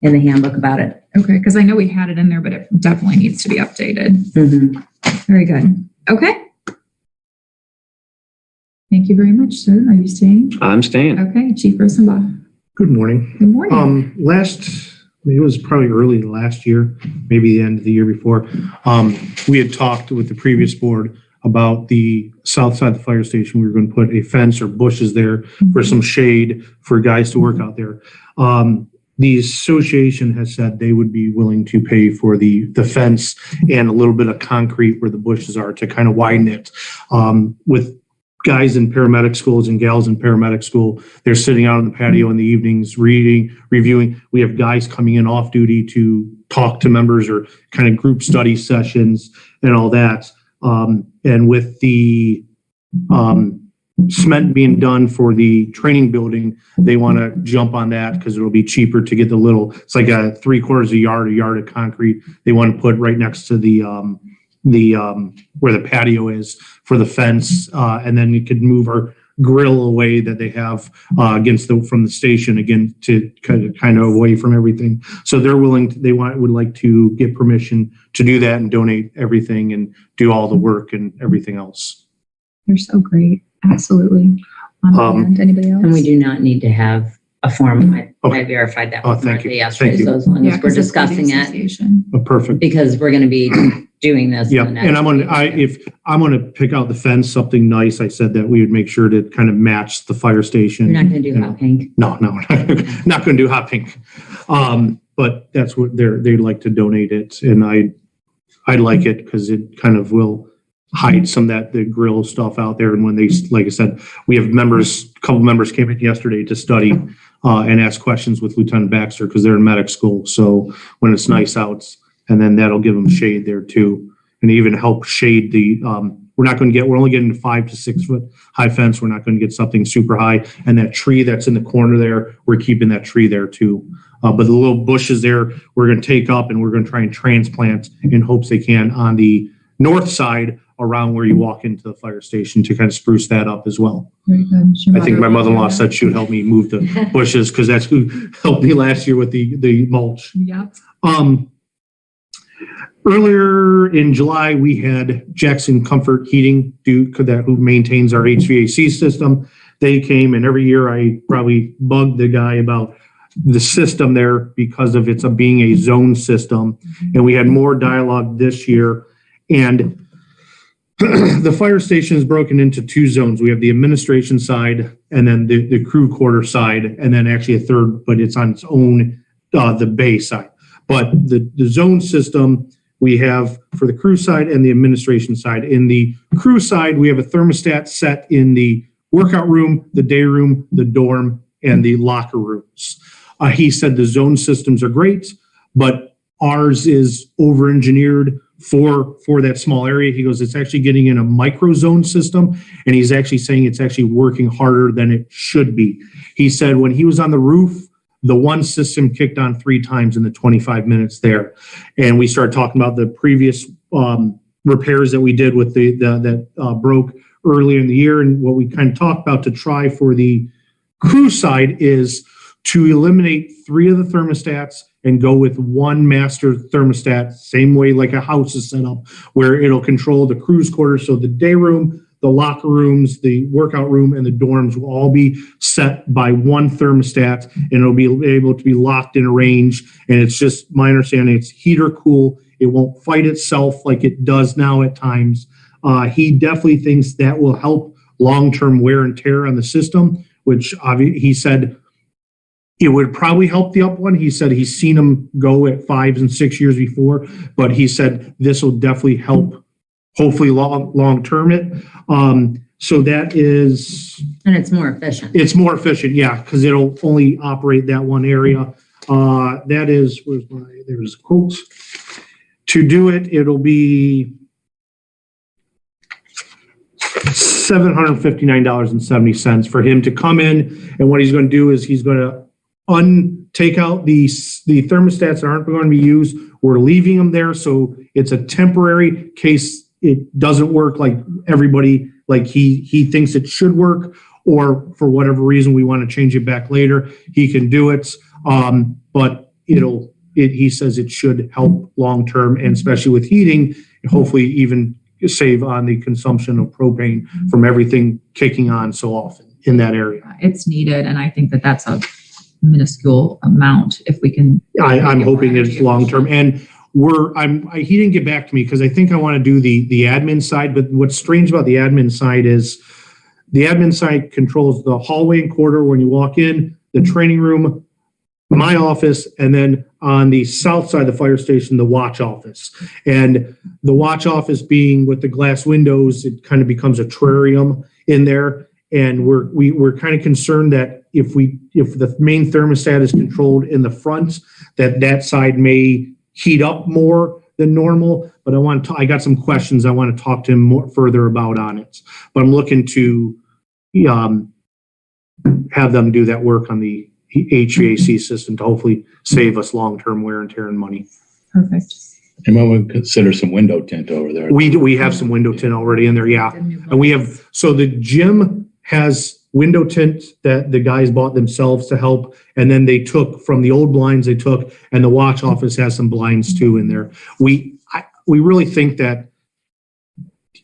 Speaker 5: in the handbook about it.
Speaker 1: Okay. Because I know we had it in there, but it definitely needs to be updated. Very good. Okay. Thank you very much, sir. Are you staying?
Speaker 6: I'm staying.
Speaker 1: Okay. Chief Rosenbach.
Speaker 8: Good morning.
Speaker 1: Good morning.
Speaker 8: It was probably early last year, maybe the end of the year before. We had talked with the previous board about the south side of the fire station. We were going to put a fence or bushes there for some shade for guys to work out there. The association has said they would be willing to pay for the fence and a little bit of concrete where the bushes are to kind of widen it. With guys in paramedic schools and gals in paramedic school, they're sitting out on the patio in the evenings, reading, reviewing. We have guys coming in off duty to talk to members or kind of group study sessions and all that. And with the cement being done for the training building, they want to jump on that because it'll be cheaper to get it's like a 3/4 a yard of concrete. They want to put right next to the where the patio is for the fence, and then you could move our grill away that they have from the station again to kind of away from everything. So they're would like to get permission to do that and donate everything and do all the work and everything else.
Speaker 1: You're so great. Absolutely. And anybody else?
Speaker 5: And we do not need to have a form. I
Speaker 8: Okay.
Speaker 5: verified that
Speaker 8: Oh,
Speaker 5: with
Speaker 8: thank
Speaker 5: Martha
Speaker 8: you.
Speaker 5: yesterday.
Speaker 8: Thank you.
Speaker 5: So as long as we're
Speaker 1: 'cause it's for the
Speaker 5: discussing it,
Speaker 1: association.
Speaker 8: Perfect.
Speaker 5: because we're going to be doing this. in
Speaker 8: Yeah,
Speaker 5: the next
Speaker 8: and
Speaker 5: week.
Speaker 8: if I'm gonna pick out the fence, something nice, I said that we would make sure to kind of match the fire station.
Speaker 5: You're not going to do hot pink.
Speaker 8: No, not gonna do hot pink. But that's what they'd like to donate it, and I like it because it kind of will hide some of the grill stuff out there. And when like I said, we have a couple members came in yesterday to study and ask questions with Lieutenant Baxter because they're in medic school. So when it's nice out, and then that'll give them shade there too, and even help shade the we're only getting 5 to 6 foot high fence. We're not going to get something super high. And that tree that's in the corner there, we're keeping that tree there too. But the little bushes there, we're going to take up and we're going to try and transplant in hopes they can on the north side around where you walk into the fire station to kind of spruce that up as well.
Speaker 1: Very good.
Speaker 8: I think my mother-in-law said she would help me move the bushes because that's who helped me last year with the mulch.
Speaker 1: Yep.
Speaker 8: Earlier in July, we had Jackson Comfort Heating who maintains our HVAC system. They came, and every year I probably bugged the guy about the system there because of it's being a zone system. And we had more dialogue this year. And the fire station is broken into 2 zones. We have the administration side and then the crew quarter side, and then actually a third, but it's on its own, the bay side. But the zone system we have for the crew side and the administration side. In the crew side, we have a thermostat set in the workout room, the day room, the dorm, and the locker rooms. He said the zone systems are great, but ours is over-engineered for that small area. He goes, it's actually getting in a micro zone system, and he's actually saying it's actually working harder than it should be. He said when he was on the roof, the one system kicked on 3 times in the 25 minutes there. And we started talking about the previous repairs that we did with that broke earlier in the year. And what we kind of talked about to try for the crew side is to eliminate 3 of the thermostats and go with 1 master thermostat, same way like a house is set up, where it'll control the crew's quarters. So the day room, the locker rooms, the workout room, and the dorms will all be set by 1 thermostat, and it'll be able to be locked in a range. And it's just my understanding, it's heater cool. It won't fight itself like it does now at times. He definitely thinks that will help long-term wear and tear on the system, which he said it would probably help the up one. He said he's seen them go at 5 and 6 years before, but he said this will definitely help, hopefully long-term it. So that is...
Speaker 5: And it's more efficient.
Speaker 8: It's more efficient, yeah, because it'll only operate that one area. That is, there's quotes. To do it, it'll be $759.70 for him to come in. And what he's going to do is he's going to take out the thermostats that aren't going to be used. We're leaving them there, so it's a temporary case it doesn't work like everybody, like he thinks it should work, or for whatever reason we want to change it back later, he can do it. But he says it should help long term, and especially with heating, hopefully even save on the consumption of propane from everything kicking on so often in that area.
Speaker 1: It's needed, and I think that that's a minuscule amount if we can.
Speaker 8: I'm hoping it's long term, and he didn't get back to me because I think I want to do the admin side. But what's strange about the admin side is the admin side controls the hallway and corridor when you walk in, the training room, my office, and then on the south side of the fire station, the watch office. And the watch office being with the glass windows, it kind of becomes a terrarium in there. And we're kind of concerned that if the main thermostat is controlled in the front, that side may heat up more than normal. But I got some questions I want to talk to him more further about on it. But I'm looking to have them do that work on the HVAC system to hopefully save us long-term wear and tear and money.
Speaker 1: Perfect.
Speaker 3: And when we consider some window tint over there.
Speaker 8: We have some window tint already in there, yeah. And we have, so the gym has window tint that the guys bought themselves to help. And then they took from the old blinds and the watch office has some blinds too in there. We really think that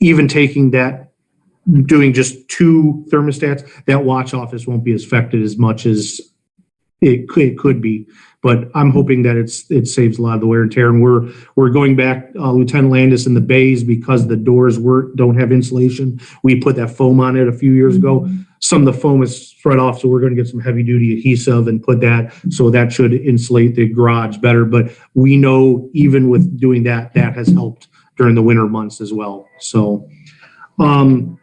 Speaker 8: even taking that, doing just 2 thermostats, that watch office won't be affected as much as it could be, but I'm hoping that it saves a lot of the wear and tear. And we're going back, Lieutenant Landis, in the bays because the doors don't have insulation. We put that foam on it a few years ago. Some of the foam is spread off, so we're going to get some heavy duty adhesive and put that, so that should insulate the garage better. But we know even with doing that has helped during the winter months as well. So, and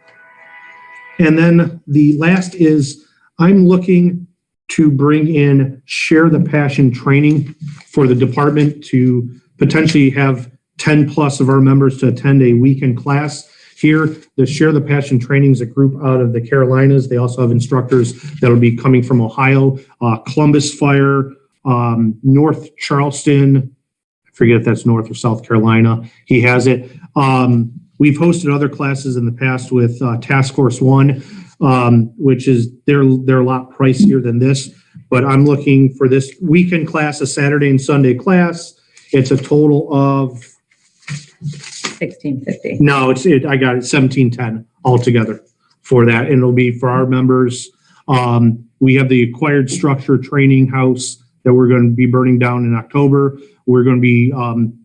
Speaker 8: then the last is I'm looking to bring in Share the Passion training for the department to potentially have 10 plus of our members to attend a weekend class here. The Share the Passion training is a group out of the Carolinas. They also have instructors that'll be coming from Ohio, Columbus Fire, North Charleston. I forget if that's North or South Carolina. He has it. We've hosted other classes in the past with Task Force One, which is they're a lot pricier than this. But I'm looking for this weekend class, a Saturday and Sunday class. It's a total of
Speaker 5: $1,650.
Speaker 8: no, I got it $1,710 altogether for that, and it'll be for our members. We have the acquired structure training house that we're going to be burning down in October. We're going to be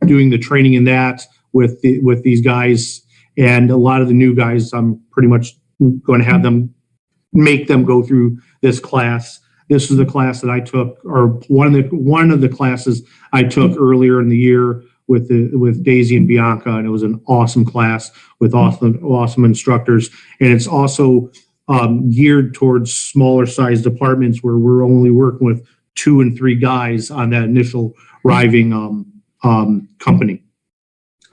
Speaker 8: doing the training in that with these guys, and a lot of the new guys. I'm pretty much going to have them make them go through this class. This is the class that I took, or one of the classes I took earlier in the year with Daisy and Bianca, and it was an awesome class with awesome instructors. And it's also geared towards smaller size departments where we're only working with 2 and 3 guys on that initial arriving company.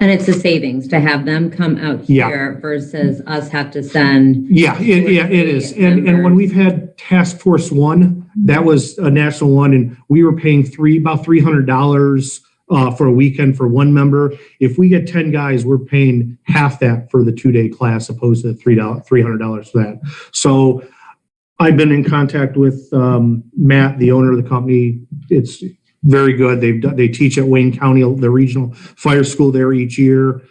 Speaker 5: And it's a savings to have them come out here versus us have to send.
Speaker 8: Yeah, it is. And when we've had Task Force One, that was a national one, and we were paying about $300 for a weekend for one member. If we get 10 guys, we're paying half that for the 2-day class, opposed to $300 for that. So I've been in contact with Matt, the owner of the company. It's very good. They teach at Wayne County, the regional fire school there each year.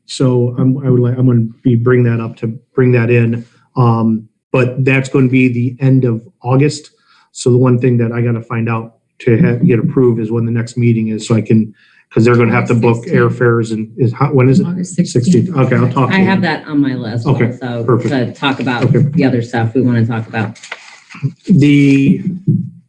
Speaker 8: So I'm going to be bring that in. But that's going to be the end of August. So the one thing that I got to find out to get approved is when the next meeting is, so I can, because they're going to have to book airfares and when is it?
Speaker 1: August 16th.
Speaker 8: Okay, I'll talk to
Speaker 5: I
Speaker 8: you.
Speaker 5: have that on my list.
Speaker 8: Okay,
Speaker 5: also
Speaker 8: perfect.
Speaker 5: to talk about
Speaker 8: Okay.
Speaker 5: the other stuff we want to talk about.
Speaker 8: The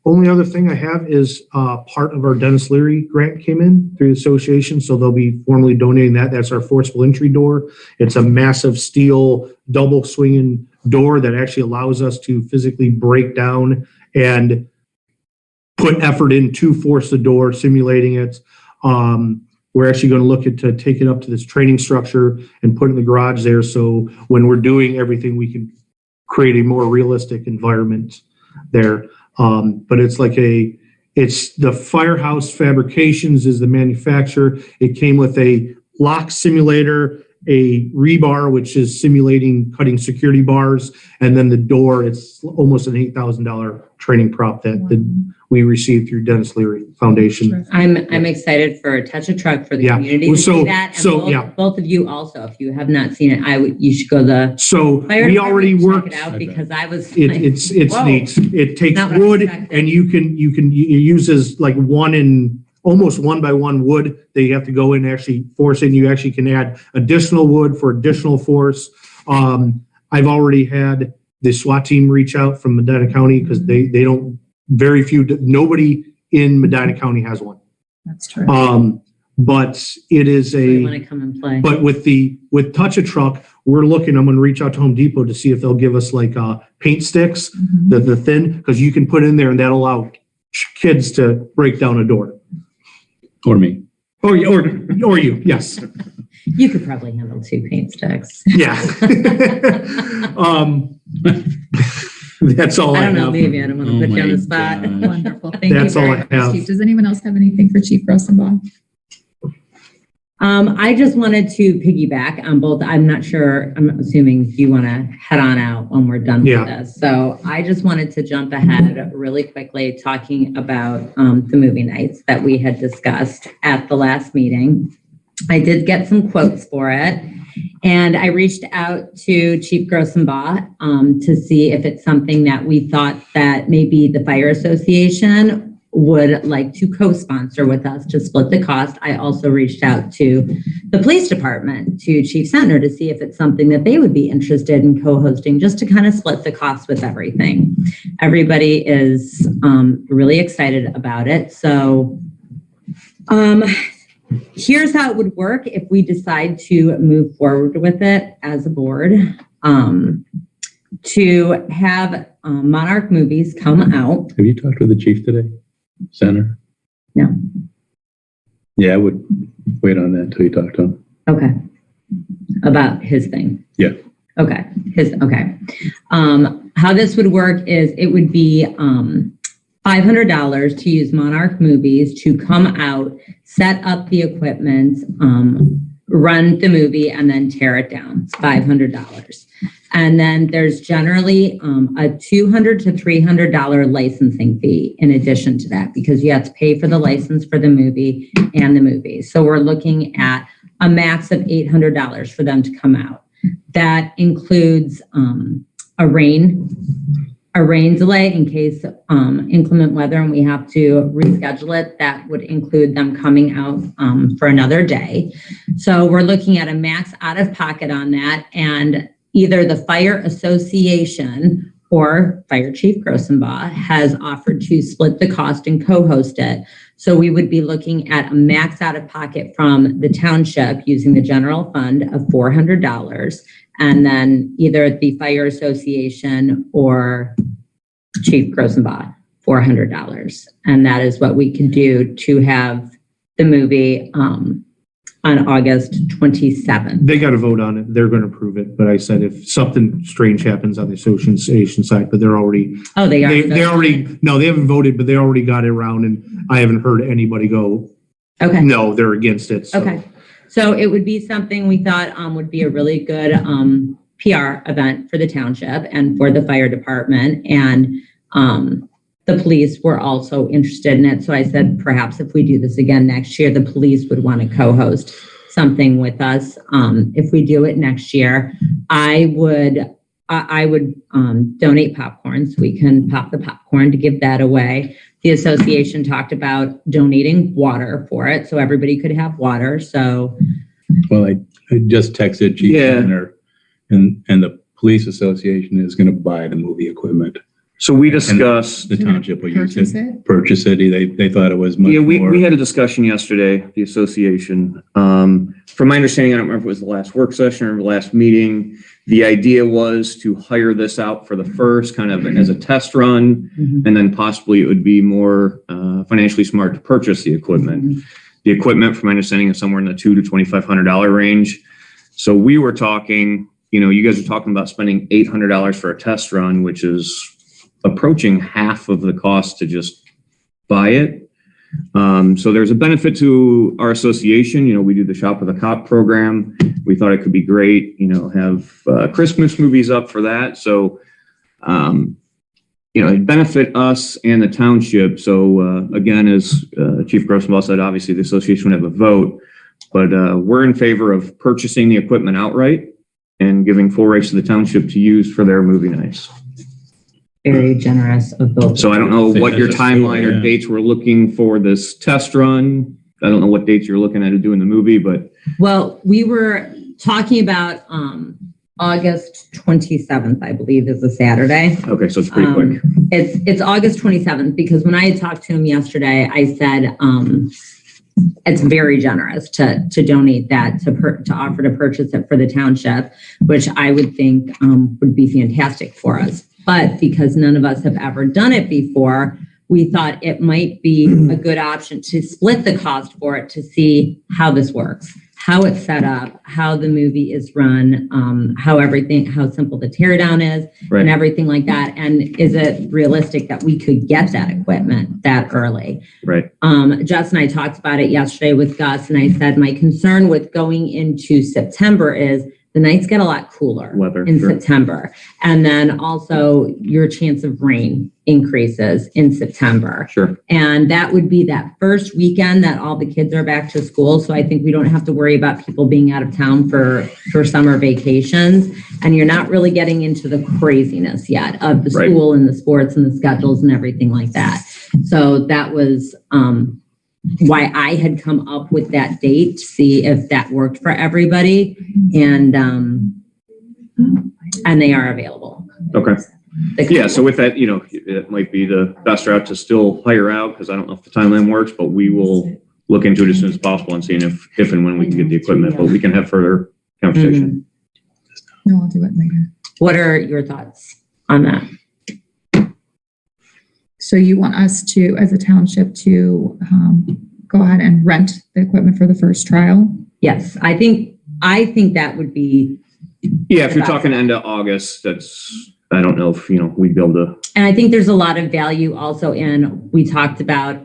Speaker 8: only other thing I have is part of our Dennis Leary grant came in through the association, so they'll be formally donating that. That's our forcible entry door. It's a massive steel double swinging door that actually allows us to physically break down and put effort in to force the door, simulating it. We're actually going to look to take it up to this training structure and put it in the garage there. So when we're doing everything, we can create a more realistic environment there. But it's the Firehouse Fabrications is the manufacturer. It came with a lock simulator, a rebar, which is simulating cutting security bars, and then the door. It's almost an $8,000 training prop that we received through Dennis Leary Foundation.
Speaker 5: I'm excited for Touch a Truck for the
Speaker 8: Yeah.
Speaker 5: community to
Speaker 8: So-
Speaker 5: see that. And
Speaker 8: so,
Speaker 5: both of you also, if you have not seen it, you should go the
Speaker 8: So
Speaker 5: fire
Speaker 8: we
Speaker 5: department
Speaker 8: already
Speaker 5: and
Speaker 8: worked.
Speaker 5: check it out because I was like,
Speaker 8: It's
Speaker 5: whoa.
Speaker 8: neat. It takes
Speaker 5: Not what I
Speaker 8: wood,
Speaker 5: expected.
Speaker 8: and you uses like almost 1-by-1 wood that you have to go in and actually force it. And you actually can add additional wood for additional force. I've already had the SWAT team reach out from Medina County because they don't, nobody in Medina County has one.
Speaker 1: That's true.
Speaker 8: But it is
Speaker 5: I want to come and play.
Speaker 8: but with Touch a Truck, I'm going to reach out to Home Depot to see if they'll give us like paint sticks,
Speaker 1: Mhm.
Speaker 8: the thin, because you can put in there and that'll allow kids to break down a door.
Speaker 3: Or me.
Speaker 8: Or you, yes.
Speaker 5: You could probably handle 2 paint sticks.
Speaker 8: Yeah. That's all I
Speaker 5: I don't know,
Speaker 8: have.
Speaker 5: maybe I don't want to
Speaker 3: Oh
Speaker 5: put you on
Speaker 3: my
Speaker 5: the spot.
Speaker 3: God.
Speaker 1: Wonderful. Thank
Speaker 8: That's
Speaker 1: you
Speaker 8: all
Speaker 1: very
Speaker 8: I
Speaker 1: much,
Speaker 8: have.
Speaker 1: Chief. Does anyone else have anything for Chief Grossenbach?
Speaker 5: I just wanted to piggyback on both. I'm not sure, I'm assuming you want to head on out when we're done with this. So I just wanted to jump ahead really quickly talking about the movie nights that we had discussed at the last meeting. I did get some quotes for it, and I reached out to Chief Grossenbach to see if it's something that we thought that maybe the Fire Association would like to co-sponsor with us to split the cost. I also reached out to the police department, to Chief Sentner, to see if it's something that they would be interested in co-hosting, just to kind of split the cost with everything. Everybody is really excited about it. So here's how it would work if we decide to move forward with it as a board. To have Monarch Movies come out.
Speaker 3: Have you talked with the chief today? Center?
Speaker 5: No.
Speaker 3: Yeah, I would wait on that until you talk to him.
Speaker 5: Okay. about his thing?
Speaker 3: Yeah.
Speaker 5: Okay, okay. How this would work is it would be $500 to use Monarch Movies to come out, set up the equipment, run the movie, and then tear it down. It's $500. And then there's generally a $200 to $300 licensing fee in addition to that, because you have to pay for the license for the movie and the movie. So we're looking at a max of $800 for them to come out. That includes a rain delay in case inclement weather and we have to reschedule it. That would include them coming out for another day. So we're looking at a max out of pocket on that, and either the Fire Association or Fire Chief Grossenbaugh has offered to split the cost and co-host it. So we would be looking at a max out of pocket from the township using the general fund of $400, and then either the Fire Association or Chief Grossenbaugh, $400. And that is what we can do to have the movie on August 27th.
Speaker 8: They got to vote on it. They're going to approve it. But I said if something strange happens on the association side, but they're already.
Speaker 5: Oh, they are.
Speaker 8: They already, no, they haven't voted, but they already got it around, and I haven't heard anybody go,
Speaker 5: Okay.
Speaker 8: no, they're against it. So.
Speaker 5: Okay. So it would be something we thought would be a really good PR event for the township and for the fire department. And the police were also interested in it. So I said, perhaps if we do this again next year, the police would want to co-host something with us. If we do it next year, I would donate popcorn so we can pop the popcorn to give that away. The association talked about donating water for it so everybody could have water. So,
Speaker 3: Well, I just texted Chief Tanner, and the police association is going to buy the movie equipment.
Speaker 6: So we discussed,
Speaker 3: The township will use
Speaker 1: Purchase
Speaker 3: it.
Speaker 1: it?
Speaker 3: Purchase it. They thought it was much more.
Speaker 6: we had a discussion yesterday, the association. From my understanding, I don't remember if it was the last work session or the last meeting. The idea was to hire this out for the first kind of as a test run, and then possibly it would be more financially smart to purchase the equipment. The equipment, from my understanding, is somewhere in the $200 to $2,500 range. So we were talking, you guys are talking about spending $800 for a test run, which is approaching half of the cost to just buy it. So there's a benefit to our association. We do the Shop with a Cop program. We thought it could be great, have Christmas movies up for that. So, it'd benefit us and the township. So again, as Chief Grossenbaugh said, obviously the association would have a vote, but we're in favor of purchasing the equipment outright and giving full rights to the township to use for their movie nights.
Speaker 5: very generous of both.
Speaker 6: So I don't know what your timeline or dates we're looking for this test run. I don't know what dates you're looking at doing the movie, but.
Speaker 5: Well, we were talking about August 27th, I believe, is a Saturday.
Speaker 6: Okay, so it's pretty quick.
Speaker 5: It's August 27th because when I had talked to him yesterday, I said it's very generous to donate that, to offer to purchase it for the township, which I would think would be fantastic for us. But because none of us have ever done it before, we thought it might be a good option to split the cost for it to see how this works, how it's set up, how the movie is run, how simple the teardown is,
Speaker 6: Right.
Speaker 5: and everything like that. And is it realistic that we could get that equipment that early?
Speaker 6: Right.
Speaker 5: Jess and I talked about it yesterday with Gus, and I said my concern with going into September is the nights get a lot cooler
Speaker 6: Weather,
Speaker 5: in
Speaker 6: sure.
Speaker 5: September. And then also your chance of rain increases in September.
Speaker 6: Sure.
Speaker 5: And that would be that first weekend that all the kids are back to school. So I think we don't have to worry about people being out of town for summer vacations. And you're not really getting into the craziness yet of the
Speaker 6: Right.
Speaker 5: school and the sports and the schedules and everything like that. So that was why I had come up with that date to see if that worked for everybody. And they are available.
Speaker 6: Okay. Yeah, so with that, it might be the best route to still hire out, because I don't know if the timeline works, but we will look into it as soon as possible and seeing if and when we can get the equipment, but we can have further conversation.
Speaker 1: No, I'll do it later.
Speaker 5: What are your thoughts on that?
Speaker 1: So you want us to, as a township, to go ahead and rent the equipment for the first trial?
Speaker 5: Yes, I think I think that would be,
Speaker 6: Yeah, if you're talking end of August, I don't know if, we'd be able to.
Speaker 5: and I think there's a lot of value also in, we talked about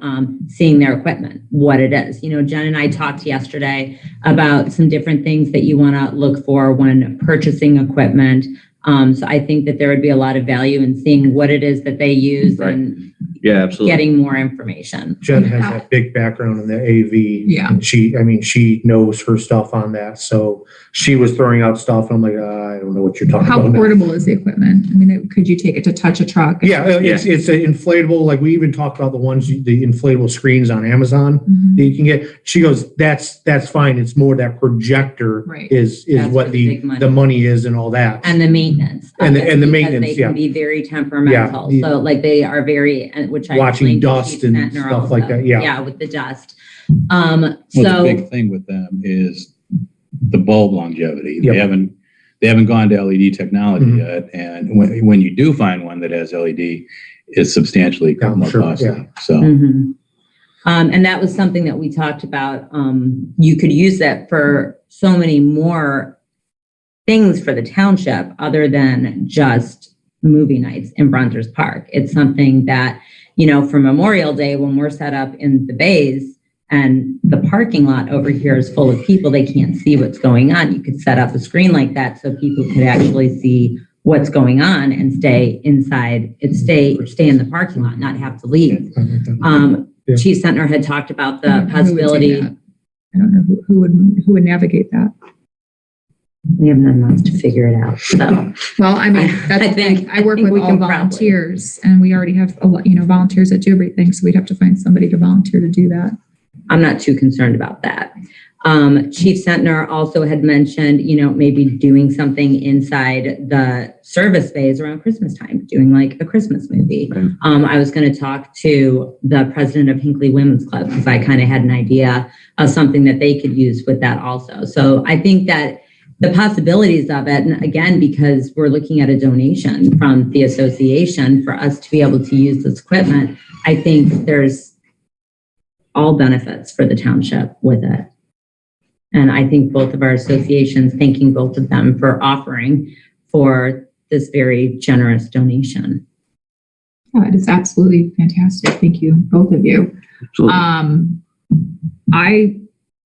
Speaker 5: seeing their equipment, what it is. Jen and I talked yesterday about some different things that you want to look for when purchasing equipment. So I think that there would be a lot of value in seeing what it is that they use
Speaker 6: Right.
Speaker 5: and
Speaker 6: Yeah, absolutely.
Speaker 5: getting more information.
Speaker 8: Jen has that big background in the AV.
Speaker 1: Yeah.
Speaker 8: And she knows her stuff on that. So she was throwing out stuff. And I'm like, I don't know what you're talking
Speaker 1: How
Speaker 8: about. now.
Speaker 1: portable is the equipment? I mean, could you take it to touch a truck?
Speaker 8: Yeah, it's an inflatable, like we even talked about the inflatable screens on Amazon
Speaker 1: Mhm.
Speaker 8: that you can get. She goes, that's fine. It's more that projector
Speaker 1: Right.
Speaker 8: is
Speaker 5: That's
Speaker 8: what
Speaker 5: where the big money
Speaker 8: the money is and all that.
Speaker 5: And the maintenance.
Speaker 8: And the-
Speaker 5: of it,
Speaker 8: and the
Speaker 5: because
Speaker 8: maintenance,
Speaker 5: They can
Speaker 8: yeah.
Speaker 5: be very temperamental.
Speaker 8: Yeah.
Speaker 5: So like they are very, which I
Speaker 8: Watching
Speaker 5: explained to
Speaker 8: dust
Speaker 5: Chief
Speaker 8: and
Speaker 5: Sentner
Speaker 8: stuff like
Speaker 5: also.
Speaker 8: that, yeah.
Speaker 5: Yeah, with the dust.
Speaker 3: Well, the
Speaker 5: So,
Speaker 3: big thing with them is the bulb longevity.
Speaker 8: Yep.
Speaker 3: They haven't gone to LED technology
Speaker 8: Mhm.
Speaker 3: yet, and when you do find one that has LED, it's substantially
Speaker 8: Yeah, I'm
Speaker 3: more
Speaker 8: sure,
Speaker 3: costly.
Speaker 8: yeah.
Speaker 3: So
Speaker 5: mhm. And that was something that we talked about. You could use that for so many more things for the township other than just movie nights in Brunsers Park. It's something that, for Memorial Day, when we're set up in the bays and the parking lot over here is full of people, they can't see what's going on. You could set up a screen like that so people could actually see what's going on and stay inside, stay in the parking lot, not have to leave.
Speaker 8: Yeah.
Speaker 5: Chief Sentner had talked about
Speaker 1: I don't
Speaker 5: the
Speaker 1: know who would do
Speaker 5: possibility.
Speaker 1: that. I don't know who would navigate that.
Speaker 5: We have 9 months to figure it out. So
Speaker 1: Well, I mean, that's
Speaker 5: I
Speaker 1: the thing.
Speaker 5: think-
Speaker 1: I work
Speaker 5: I think
Speaker 1: with
Speaker 5: we
Speaker 1: all
Speaker 5: can probably-
Speaker 1: volunteers, and we already have a lot, volunteers that do everything. So we'd have to find somebody to volunteer to do that.
Speaker 5: I'm not too concerned about that. Chief Sentner also had mentioned, maybe doing something inside the service bays around Christmas time, doing like a Christmas movie.
Speaker 6: Right.
Speaker 5: I was going to talk to the president of Hinckley Women's Club because I kind of had an idea of something that they could use with that also. So I think that the possibilities of it, and again, because we're looking at a donation from the association for us to be able to use this equipment, I think there's all benefits for the township with it. And I think both of our associations, thanking both of them for offering for this very generous donation.
Speaker 1: Yeah, it is absolutely fantastic. Thank you, both of you.
Speaker 6: Absolutely.
Speaker 1: I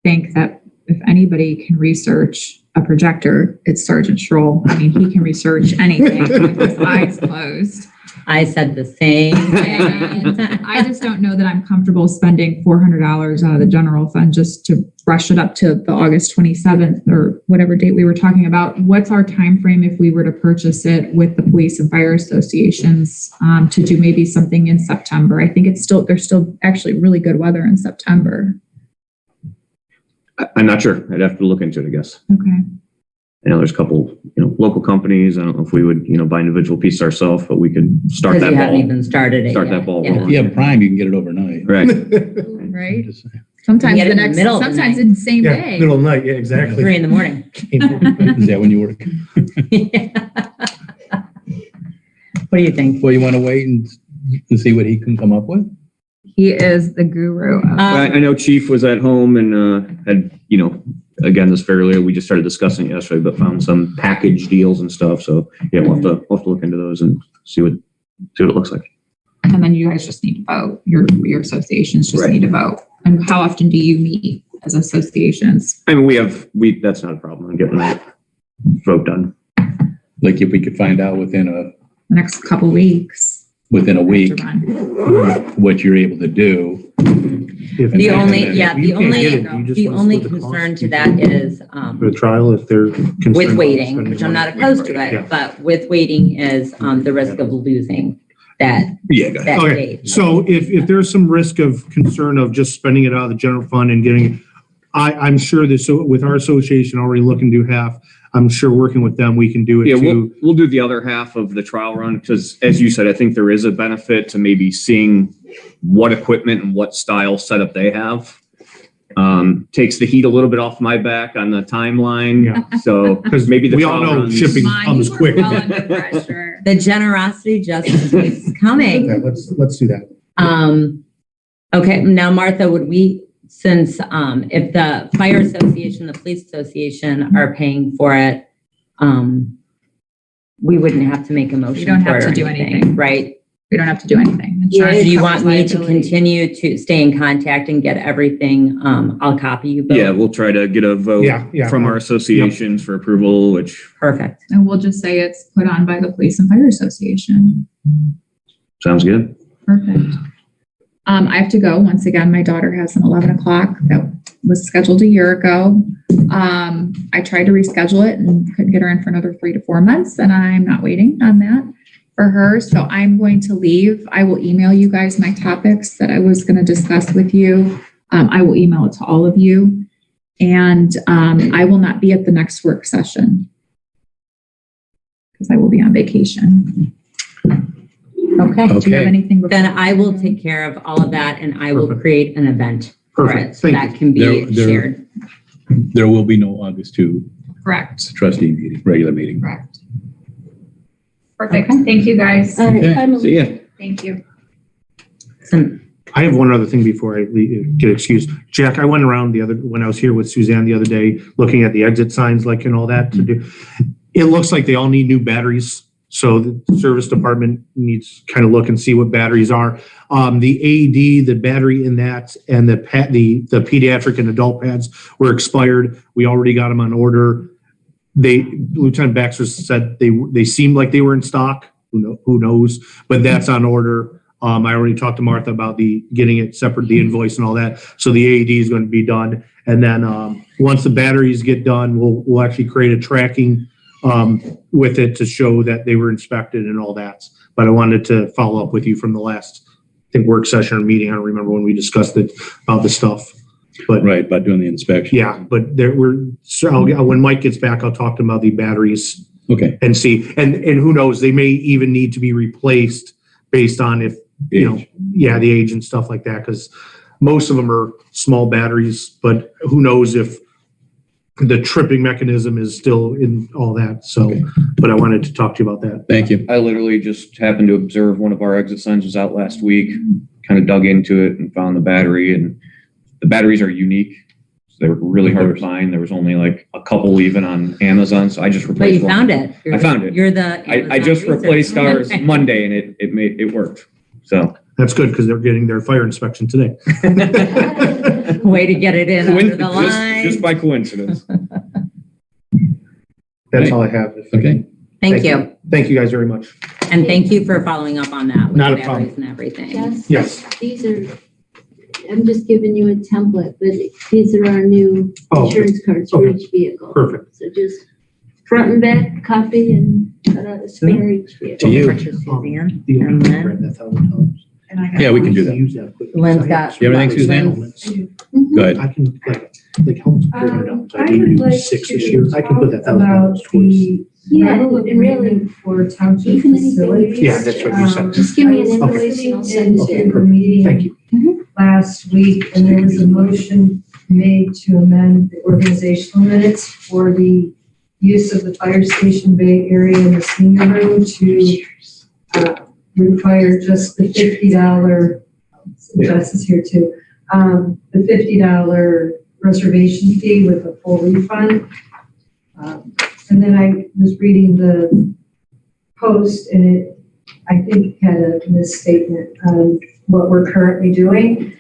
Speaker 1: think that if anybody can research a projector, it's Sergeant Schroll. I mean, he can research anything with his eyes closed.
Speaker 5: I said the same
Speaker 1: And
Speaker 5: thing.
Speaker 1: I just don't know that I'm comfortable spending $400 out of the general fund just to rush it up to the August 27th or whatever date we were talking about. What's our time frame if we were to purchase it with the police and fire associations to do maybe something in September? I think there's still actually really good weather in September.
Speaker 6: I'm not sure. I'd have to look into it, I guess.
Speaker 1: Okay.
Speaker 6: I know there's a couple, local companies. I don't know if we would, buy individual pieces ourselves, but we could start
Speaker 5: Because
Speaker 6: that
Speaker 5: you haven't
Speaker 6: ball.
Speaker 5: even started it
Speaker 6: Start
Speaker 5: yet.
Speaker 6: that ball
Speaker 5: Yeah.
Speaker 6: rolling.
Speaker 3: if you have Prime, you can get it overnight.
Speaker 6: Right.
Speaker 1: Right.
Speaker 3: Just saying.
Speaker 1: Sometimes
Speaker 5: Get it
Speaker 1: the
Speaker 5: in the
Speaker 1: next,
Speaker 5: middle of the
Speaker 1: sometimes
Speaker 5: night.
Speaker 1: it's the same
Speaker 8: Yeah,
Speaker 1: day.
Speaker 8: middle of the night, yeah, exactly.
Speaker 5: 3 a.m.
Speaker 3: Is that when you work?
Speaker 5: What do you think?
Speaker 3: Well, you want to wait and see what he can come up with?
Speaker 1: He is the guru. Of
Speaker 6: I know Chief was at home and had, again, this very earlier, we just started discussing it yesterday, but found some package deals and stuff. So yeah, we'll have to look into those and see what it looks like.
Speaker 1: And then you guys just need to vote. Your associations just
Speaker 6: Right.
Speaker 1: need to vote. And how often do you meet as associations?
Speaker 6: I mean, that's not a problem. I'm getting that vote done.
Speaker 3: Like if we could find out within
Speaker 1: The next couple weeks.
Speaker 3: a week
Speaker 1: to run.
Speaker 3: what you're able to do.
Speaker 5: The only, yeah,
Speaker 8: You can't get it. You just
Speaker 5: the
Speaker 8: wanna
Speaker 5: only
Speaker 8: split the cost.
Speaker 5: concern to that is,
Speaker 8: For the trial, if they're concerned
Speaker 5: with
Speaker 8: about
Speaker 5: waiting,
Speaker 8: spending
Speaker 5: which I'm not
Speaker 8: money.
Speaker 5: opposed to
Speaker 8: Yeah.
Speaker 5: it, but with waiting is the risk of losing that
Speaker 6: Yeah, go ahead.
Speaker 8: Okay,
Speaker 5: date.
Speaker 8: so if there's some risk of concern of just spending it out of the general fund and getting, I'm sure that, so with our association already looking to half, I'm sure working with them, we can do it
Speaker 6: Yeah,
Speaker 8: too.
Speaker 6: we'll do the other half of the trial run because, as you said, I think there is a benefit to maybe seeing what equipment and what style setup they have. Takes the heat a little bit off my back on the timeline.
Speaker 8: Yeah.
Speaker 6: So
Speaker 8: Because
Speaker 6: maybe the
Speaker 8: we all
Speaker 6: trial
Speaker 8: know
Speaker 6: runs-
Speaker 8: shipping
Speaker 1: Come on,
Speaker 8: comes
Speaker 1: you were
Speaker 8: quick.
Speaker 1: well under pressure.
Speaker 5: The generosity just keeps coming.
Speaker 8: Okay, let's do that.
Speaker 5: Okay, now Martha, would we since if the fire association, the police association are paying for it, we wouldn't have to make a motion.
Speaker 1: We don't have
Speaker 5: for
Speaker 1: to do anything.
Speaker 5: Right?
Speaker 1: We don't have to do anything.
Speaker 4: Yeah,
Speaker 1: Insurance
Speaker 5: Do you
Speaker 1: covers
Speaker 5: want me to
Speaker 1: liability.
Speaker 5: continue to stay in contact and get everything? I'll copy you, Bill.
Speaker 6: Yeah, we'll try to get a vote
Speaker 8: Yeah.
Speaker 6: from our associations for approval, which
Speaker 5: Perfect.
Speaker 1: And we'll just say it's put on by the Police and Fire Association.
Speaker 6: sounds good.
Speaker 1: Perfect. I have to go. Once again, my daughter has an 11 o'clock that was scheduled a year ago. I tried to reschedule it and couldn't get her in for another 3 to 4 months, and I'm not waiting on that for her. So I'm going to leave. I will email you guys my topics that I was going to discuss with you. I will email it to all of you. And I will not be at the next work session because I will be on vacation.
Speaker 5: Okay.
Speaker 1: Do you have anything? before-
Speaker 5: Then I will take care of all of that and I will
Speaker 8: Perfect.
Speaker 5: create an event for it.
Speaker 8: Perfect.
Speaker 5: So
Speaker 8: Thank
Speaker 5: that
Speaker 8: you.
Speaker 5: can be
Speaker 3: There-
Speaker 5: shared.
Speaker 3: There will be no August 2
Speaker 1: Correct.
Speaker 3: trustee meeting, regular meeting.
Speaker 1: Correct. Perfect. Thank you, guys.
Speaker 6: Okay, see ya.
Speaker 1: Thank you.
Speaker 5: So,
Speaker 8: I have one other thing before I get excused. Jack, I went around when I was here with Suzanne the other day, looking at the exit signs, like, and all that to do. It looks like they all need new batteries. So the service department needs to kind of look and see what batteries are. The AED, the battery in that, and the pediatric and adult pads were expired. We already got them on order. Lieutenant Baxter said they seemed like they were in stock. Who knows? But that's on order. I already talked to Martha about getting it separate, the invoice and all that. So the AED is going to be done. And then once the batteries get done, we'll actually create a tracking with it to show that they were inspected and all that. But I wanted to follow up with you from the last, I think, work session or meeting. I don't remember when we discussed it about the stuff. But
Speaker 3: Right, about doing the inspection.
Speaker 8: yeah, but when Mike gets back, I'll talk to him about the batteries
Speaker 3: Okay.
Speaker 8: and see. And who knows, they may even need to be replaced based on if, the age and stuff like that, because most of them are small batteries, but who knows if the tripping mechanism is still in all that. So,
Speaker 3: Okay.
Speaker 8: but I wanted to talk to you about that.
Speaker 3: Thank you.
Speaker 6: I literally just happened to observe one of our exit signs was out last week, kind of dug into it and found the battery, and the batteries are unique. So they were really hard to find. There was only like a couple even on Amazon. So I just
Speaker 5: but
Speaker 6: replaced
Speaker 5: you
Speaker 6: one.
Speaker 5: found it.
Speaker 6: I found it.
Speaker 5: You're the.
Speaker 6: I just
Speaker 5: Amazon
Speaker 6: replaced ours
Speaker 5: researcher.
Speaker 6: Monday and it worked. So
Speaker 8: That's good because they're getting their fire inspection today.
Speaker 5: Way to get it in under the line.
Speaker 6: just by coincidence.
Speaker 8: That's all I have.
Speaker 3: Okay.
Speaker 5: Thank you.
Speaker 8: Thank you guys very much.
Speaker 5: And thank you for following up on that with
Speaker 8: Not
Speaker 5: the
Speaker 8: a problem.
Speaker 5: batteries and everything.
Speaker 4: Yes.
Speaker 8: Yes.
Speaker 4: These are, I'm just giving you a template, but these are our new
Speaker 8: Oh,
Speaker 4: insurance cards for
Speaker 8: okay.
Speaker 4: each vehicle.
Speaker 8: Perfect.
Speaker 4: So just front and back, copy and cut out a spare each vehicle.
Speaker 3: To you.
Speaker 5: Purchase Suzanne.
Speaker 8: The
Speaker 5: And then
Speaker 8: read $1,000.
Speaker 7: And I got
Speaker 3: Yeah, we can do
Speaker 8: I
Speaker 3: that.
Speaker 8: use that quickly.
Speaker 5: Lynn's got-
Speaker 3: You have anything, Suzanne?
Speaker 8: Helmets.
Speaker 4: Mhm.
Speaker 3: Go ahead.
Speaker 8: I can, like helmets, $400. I
Speaker 7: I
Speaker 8: need
Speaker 7: would
Speaker 8: to do
Speaker 7: like
Speaker 8: 6
Speaker 7: to
Speaker 8: this year. I can put that
Speaker 7: talk
Speaker 8: $1,000
Speaker 7: about
Speaker 8: towards.
Speaker 7: the
Speaker 4: Yeah,
Speaker 7: rental
Speaker 4: and really,
Speaker 7: agreement for township
Speaker 4: even anything.
Speaker 7: facilities.
Speaker 8: Yeah, that's what you said.
Speaker 4: Just give me an
Speaker 7: I was
Speaker 4: invoice and I'll
Speaker 7: listening
Speaker 4: send it
Speaker 7: into
Speaker 4: in.
Speaker 7: the meeting
Speaker 8: Thank you.
Speaker 7: last week, and there was a motion made to amend the organizational minutes for the use of the fire station bay area in the senior room to require just the $50, Jess is here too, the $50 reservation fee with a full refund. And then I was reading the post, and it, I think, had a misstatement on what we're currently doing.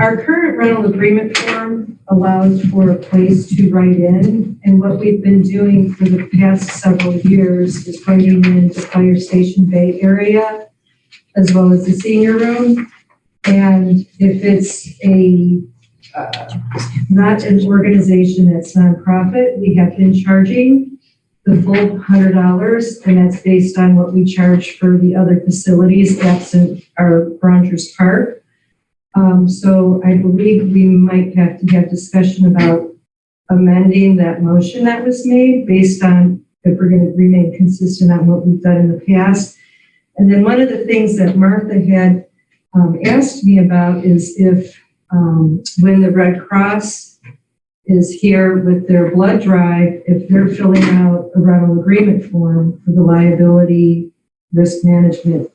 Speaker 7: Our current rental agreement form allows for a place to write in, and what we've been doing for the past several years is writing in the fire station bay area as well as the senior room. And if it's not an organization that's nonprofit, we have been charging the full $100, and that's based on what we charge for the other facilities absent our Rogers Park. So I believe we might have to have discussion about amending that motion that was made based on if we're going to remain consistent on what we've done in the past. And then one of the things that Martha had asked me about is if when the Red Cross is here with their blood drive, if they're filling out a rental agreement form for the liability risk management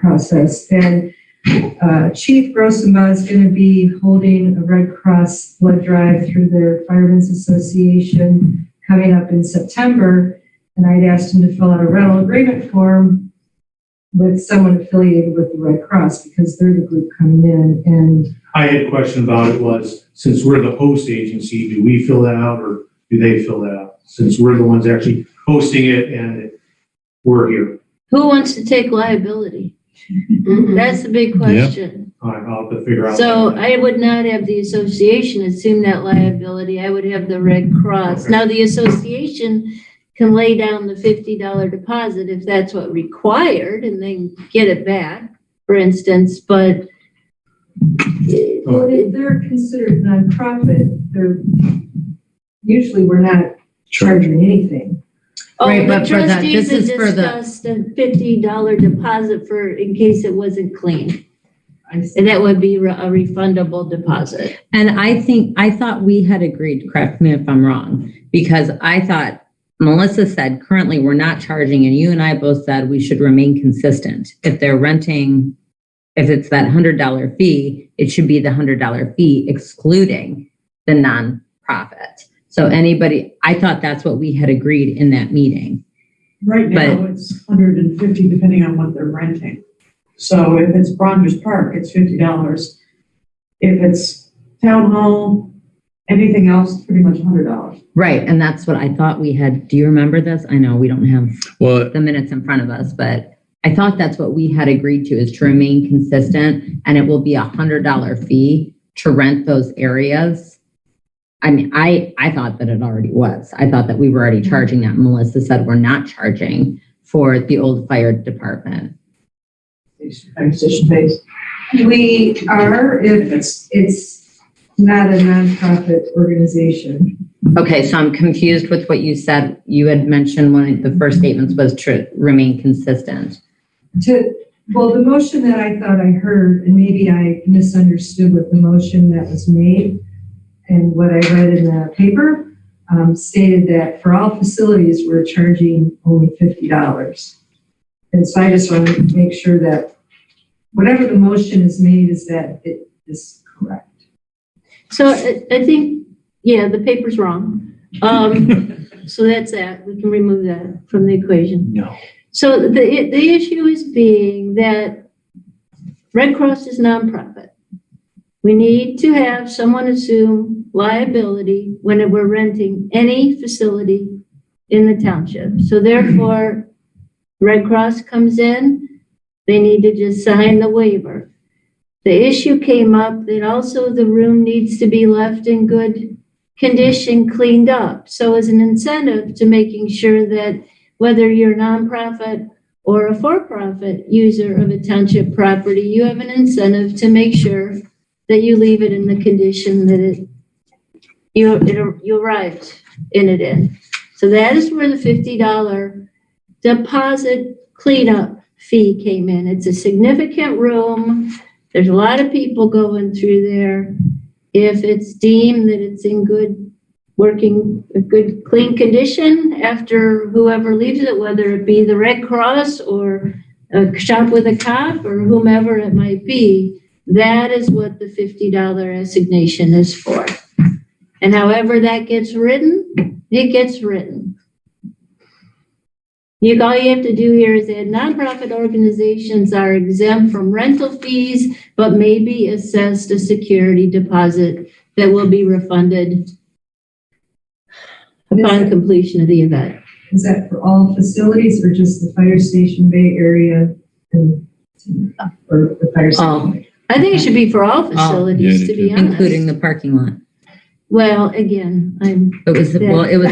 Speaker 7: process. And Chief Grossenbaugh is going to be holding a Red Cross blood drive through their Firemen's Association coming up in September. And I'd asked him to fill out a rental agreement form with someone affiliated with the Red Cross because they're the group coming in. And
Speaker 8: I had a question about it was, since we're the host agency, do we fill that out or do they fill that out? Since we're the ones actually hosting it and we're here.
Speaker 4: Who wants to take liability? That's the big question.
Speaker 8: All right, I'll have to figure out.
Speaker 4: So I would not have the association assume that liability. I would have the Red Cross.
Speaker 8: Okay.
Speaker 4: Now, the association can lay down the $50 deposit if that's what required and then get it back, for instance, but
Speaker 7: well, if they're considered nonprofit, usually we're not charging anything.
Speaker 4: oh,
Speaker 5: Right,
Speaker 4: the
Speaker 5: but for that,
Speaker 4: trustees
Speaker 5: this
Speaker 4: had
Speaker 5: is for the-
Speaker 4: discussed a $50 deposit for, in case it wasn't clean.
Speaker 7: I see.
Speaker 4: And that would be a refundable deposit.
Speaker 5: And I thought we had agreed, correct me if I'm wrong, because I thought Melissa said currently we're not charging, and you and I both said we should remain consistent. If they're renting, if it's that $100 fee, it should be the $100 fee excluding the nonprofit. So I thought that's what we had agreed in that meeting.
Speaker 9: Right now, it's $150 depending on what they're renting. So if it's Bronner's Park, it's $50. If it's Town Hall, anything else, pretty much $100.
Speaker 5: Right, and that's what I thought we had. Do you remember this? I know we don't have
Speaker 3: Well,
Speaker 5: the minutes in front of us, but I thought that's what we had agreed to, is to remain consistent, and it will be $100 fee to rent those areas. I mean, I thought that it already was. I thought that we were already charging that. Melissa said we're not charging for the old fire department.
Speaker 9: Fire station base.
Speaker 7: We are if it's not a nonprofit organization.
Speaker 5: Okay, so I'm confused with what you said. You had mentioned one of the first statements was to remain consistent.
Speaker 7: Well, the motion that I thought I heard, and maybe I misunderstood what the motion that was made and what I read in the paper, stated that for all facilities, we're charging only $50. And so I just want to make sure that whatever the motion is made is that it is correct.
Speaker 4: So I think, yeah, the paper's wrong. So that's that. We can remove that from the equation.
Speaker 6: No.
Speaker 4: So the issue is being that Red Cross is nonprofit. We need to have someone assume liability when we're renting any facility in the township. So therefore, Red Cross comes in, they need to just sign the waiver. The issue came up that also the room needs to be left in good condition, cleaned up. So as an incentive to making sure that whether you're a nonprofit or a for-profit user of a township property, you have an incentive to make sure that you leave it in the condition that you arrived in it in. So that is where the $50 deposit cleanup fee came in. It's a significant room. There's a lot of people going through there. If it's deemed that it's in good clean condition after whoever leaves it, whether it be the Red Cross or a Shop with a Cop or whomever it might be, that is what the $50 assignation is for. And however that gets written, it gets written. All you have to do here is that nonprofit organizations are exempt from rental fees, but may be assessed a security deposit that will be refunded upon completion of the event.
Speaker 7: Is that for all facilities or just the fire station Bay Area or the fire station?
Speaker 4: I think it should be for all facilities, to be honest.
Speaker 5: Including the parking lot.
Speaker 4: Well, again,
Speaker 5: It was the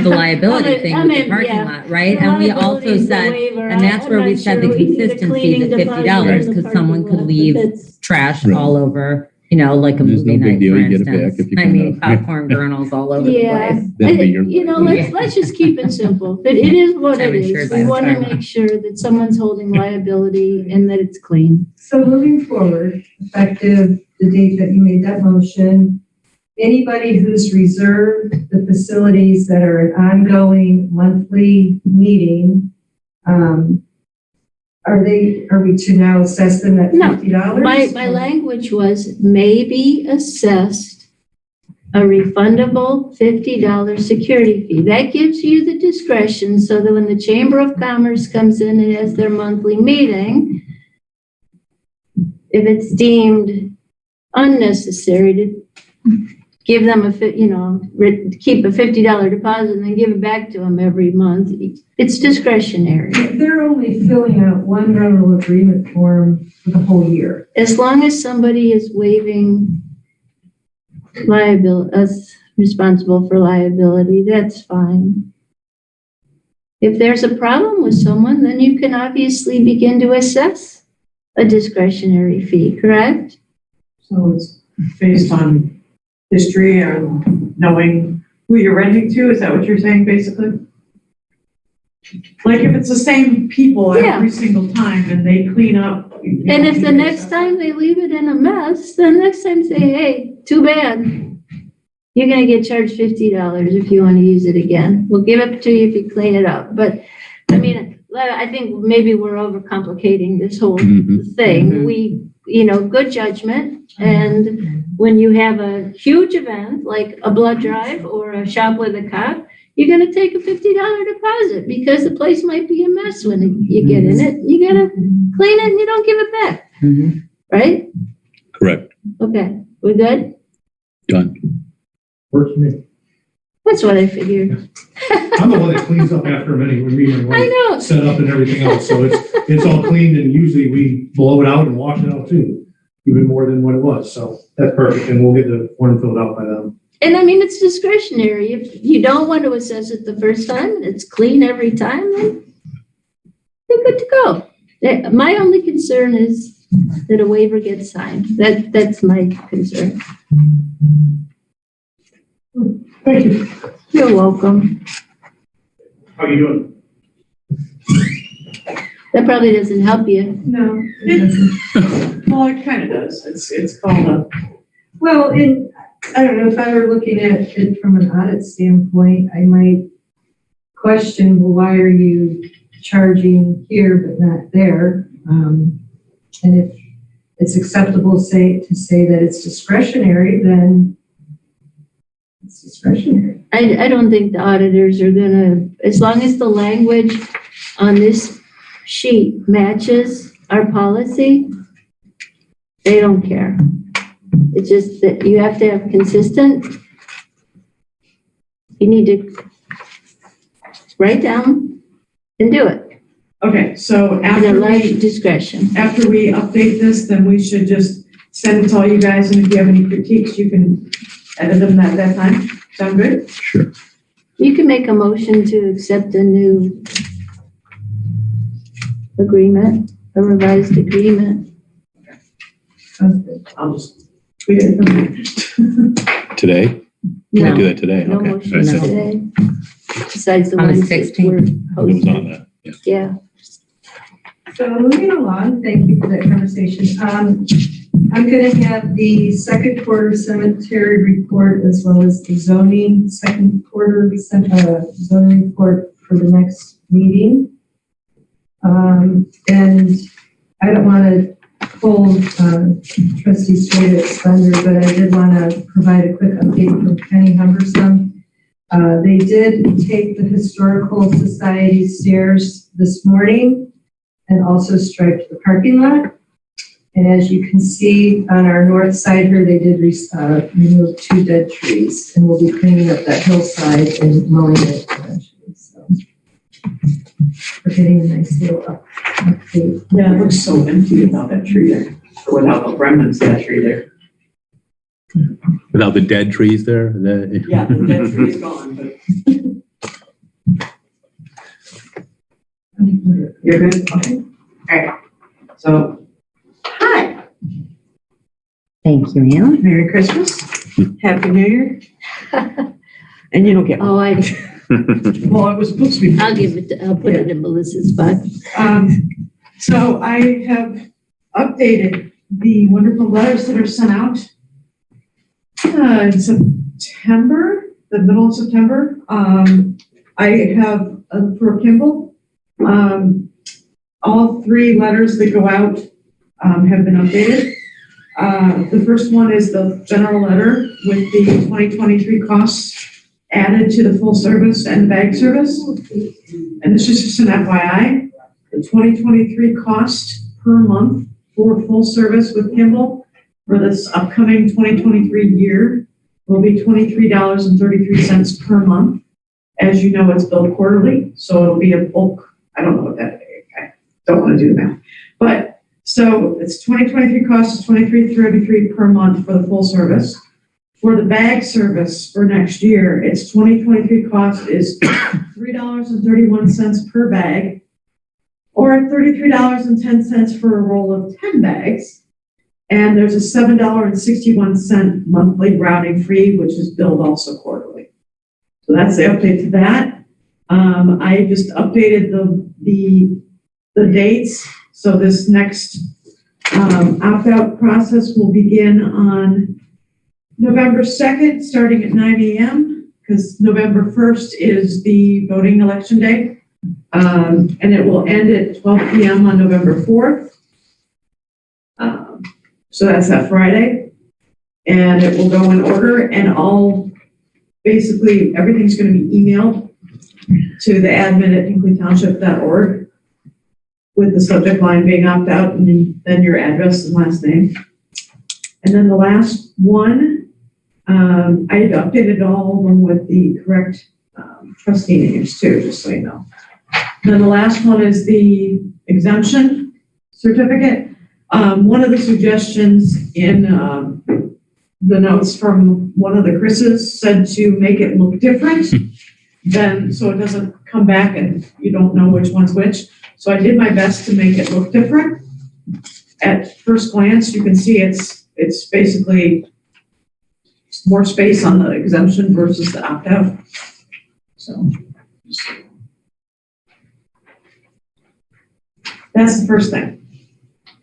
Speaker 5: liability thing with the parking
Speaker 4: yeah.
Speaker 5: lot, right?
Speaker 4: The
Speaker 5: And we
Speaker 4: liability
Speaker 5: also
Speaker 4: is the
Speaker 5: said,
Speaker 4: waiver.
Speaker 5: and that's
Speaker 4: I'm
Speaker 5: where we
Speaker 4: not
Speaker 5: said
Speaker 4: sure
Speaker 5: the
Speaker 4: we need a
Speaker 5: consistency, the
Speaker 4: cleaning deposit
Speaker 5: $50,
Speaker 4: in the
Speaker 5: because someone
Speaker 4: parking
Speaker 5: could
Speaker 4: lot,
Speaker 5: leave
Speaker 4: but that's-
Speaker 5: trash
Speaker 3: Right.
Speaker 5: all over, like a
Speaker 3: There's
Speaker 5: movie
Speaker 3: no big
Speaker 5: night,
Speaker 3: deal.
Speaker 5: for
Speaker 3: You get it back
Speaker 5: instance.
Speaker 3: if you
Speaker 5: I
Speaker 3: come
Speaker 5: mean,
Speaker 3: out.
Speaker 5: popcorn kernels all over the
Speaker 4: Yeah,
Speaker 5: place.
Speaker 3: That'd be your-
Speaker 4: let's just keep it simple. But it is what
Speaker 5: I'm
Speaker 4: it
Speaker 5: insured
Speaker 4: is.
Speaker 5: by
Speaker 4: We
Speaker 5: the
Speaker 4: want to
Speaker 5: firm.
Speaker 4: make sure that someone's holding liability and that it's clean.
Speaker 7: So moving forward, effective the date that you made that motion, anybody who's reserved the facilities that are an ongoing monthly meeting, are we to now assess them at
Speaker 4: No,
Speaker 7: $50?
Speaker 4: My language was maybe assessed a refundable $50 security fee. That gives you the discretion so that when the Chamber of Commerce comes in and has their monthly meeting, if it's deemed unnecessary to give them keep a $50 deposit and then give it back to them every month, it's discretionary.
Speaker 7: They're only filling out one rental agreement form for the whole year.
Speaker 4: As long as somebody is waiving liability, us responsible for liability, that's fine. If there's a problem with someone, then you can obviously begin to assess a discretionary fee, correct?
Speaker 9: So it's based on history and knowing who you're renting to, is that what you're saying, basically? Like if it's the same people
Speaker 4: Yeah.
Speaker 9: every single time and they clean up.
Speaker 4: And if the next time they leave it in a mess, then next time say, hey, too bad. You're gonna get charged $50 if you want to use it again. We'll give it to you if you clean it up. But I mean, I think maybe we're overcomplicating this whole thing. We, good judgment. And when you have a huge event like a blood drive or a shop with a cop, you're going to take a $50 deposit because the place might be a mess when you get in it. You got to clean it and you don't give it back. Right?
Speaker 3: Correct.
Speaker 4: Okay. We're good?
Speaker 3: Done.
Speaker 8: Works for me.
Speaker 4: That's what I figured.
Speaker 8: I'm the one that cleans up after them anyway. Me and my
Speaker 4: I
Speaker 8: wife
Speaker 4: know.
Speaker 8: set up and everything else, so it's all cleaned, and usually we blow it out and wash it out too, even more than what it was. So that's perfect, and we'll get the form filled out by them.
Speaker 4: And I mean, it's discretionary. If you don't want to assess it the first time and it's clean every time, then you're good to go. My only concern is that a waiver gets signed. That's my concern.
Speaker 8: Thank you.
Speaker 4: You're welcome.
Speaker 8: How you doing?
Speaker 4: That probably doesn't help you.
Speaker 7: No, it doesn't.
Speaker 9: Well, it kind of does. It's called a.
Speaker 7: Well, I don't know, if I were looking at it from an audit standpoint, I might question, well, why are you charging here but not there? And if it's acceptable to say that it's discretionary, then it's discretionary.
Speaker 4: I don't think the auditors are gonna, as long as the language on this sheet matches our policy, they don't care. It's just that you have to have consistent. You need to write down and do it.
Speaker 9: Okay, so
Speaker 4: And
Speaker 9: after
Speaker 4: allow
Speaker 9: we
Speaker 4: discretion.
Speaker 9: update this, then we should just send it to all you guys, and if you have any critiques, you can edit them at that time. Sound good?
Speaker 3: Sure.
Speaker 4: You can make a motion to accept a new agreement, a revised agreement.
Speaker 9: I'll just tweet it from there.
Speaker 3: Today? Can I
Speaker 4: No,
Speaker 3: do that today?
Speaker 4: no
Speaker 3: Okay.
Speaker 4: motion
Speaker 3: I said-
Speaker 4: today. Besides the
Speaker 5: On the
Speaker 4: ones that
Speaker 5: 16th.
Speaker 4: were
Speaker 3: It was on
Speaker 4: posted.
Speaker 3: that. Yeah.
Speaker 4: Yeah.
Speaker 7: So moving along, thank you for that conversation. I'm going to have the second quarter cemetery report as well as the zoning second quarter zoning report for the next meeting. And I don't want to hold trustee Strader's thunder, but I did want to provide a quick update from Penny Humbersome. They did take the Historical Society stairs this morning and also striped the parking lot. And as you can see on our north side here, they did remove 2 dead trees, and we'll be cleaning up that hillside and mowing it eventually. So we're getting a nice little update.
Speaker 9: Yeah, it looks so empty without that tree there, or without the remnants of that tree there.
Speaker 3: Without the dead trees there?
Speaker 9: Yeah, the dead tree is gone, but. You're good? Okay. All right. So, hi,
Speaker 5: Thank you, Ann.
Speaker 9: Merry Christmas, Happy New Year. And you don't get one.
Speaker 4: Oh,
Speaker 9: Well, it was supposed to be.
Speaker 4: I'll put it in Melissa's spot.
Speaker 9: So I have updated the wonderful letters that are sent out in September, the middle of September. I have for Kimball, all three letters that go out have been updated. The first one is the general letter with the 2023 costs added to the full service and bag service. And this is just an FYI. The 2023 cost per month for full service with Kimball for this upcoming 2023 year will be $23.33 per month. As you know, it's billed quarterly, so it'll be a bulk. I don't know what that is. I don't want to do the math. But so it's 2023 cost is $23.33 per month for the full service. For the bag service for next year, its 2023 cost is $3.31 per bag, or $33.10 for a roll of 10 bags. And there's a $7.61 monthly routing fee, which is billed also quarterly. So that's the update to that. I just updated the dates. So this next opt-out process will begin on November 2nd, starting at 9 a.m., because November 1st is the voting election day. And it will end at 12 p.m. on November 4th. So that's that Friday. And it will go in order, and basically everything's going to be emailed to the admin at hinckleytownship.org with the subject line being opt out, and then your address and last name. And then the last one, I updated all of them with the correct trustee names too, just so you know. Then the last one is the exemption certificate. One of the suggestions in the notes from one of the Chris's said to make it look different, so it doesn't come back and you don't know which one's which. So I did my best to make it look different. At first glance, you can see it's basically more space on the exemption versus the opt-out. So that's the first thing.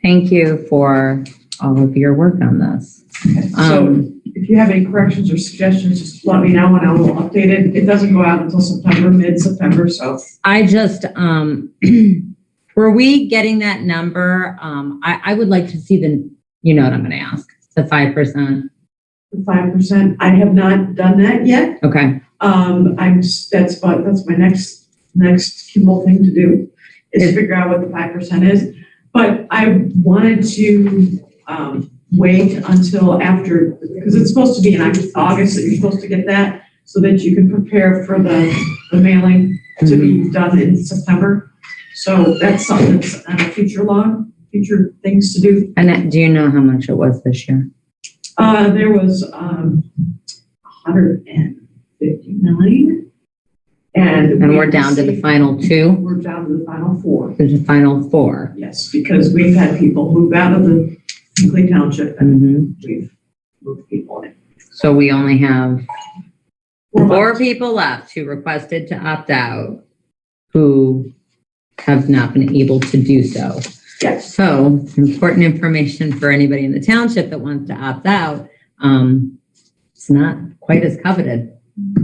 Speaker 5: Thank you for all of your work on this.
Speaker 9: Okay. So if you have any corrections or suggestions, just let me know and I will update it. It doesn't go out until September, mid-September, so.
Speaker 5: I just, were we getting that number? I would like to see you know what I'm going to ask, the 5%.
Speaker 9: The 5%, I have not done that yet.
Speaker 5: Okay.
Speaker 9: That's my next Kimball thing to do is figure out what the 5% is. But I wanted to wait until after, because it's supposed to be in August that you're supposed to get that, so that you can prepare for the mailing to be done in September. So that's something that's on a future future things to do.
Speaker 5: And do you know how much it was this year?
Speaker 9: There was 159. And
Speaker 5: we're down to the final two?
Speaker 9: We're down to the final four.
Speaker 5: To the final four.
Speaker 9: Yes, because we've had people move out of the Hinckley Township and we've moved people in.
Speaker 5: So we only have four
Speaker 9: left.
Speaker 5: people left who requested to opt out, who have not been able to do so.
Speaker 9: Yes.
Speaker 5: So important information for anybody in the township that wants to opt out. It's not quite as coveted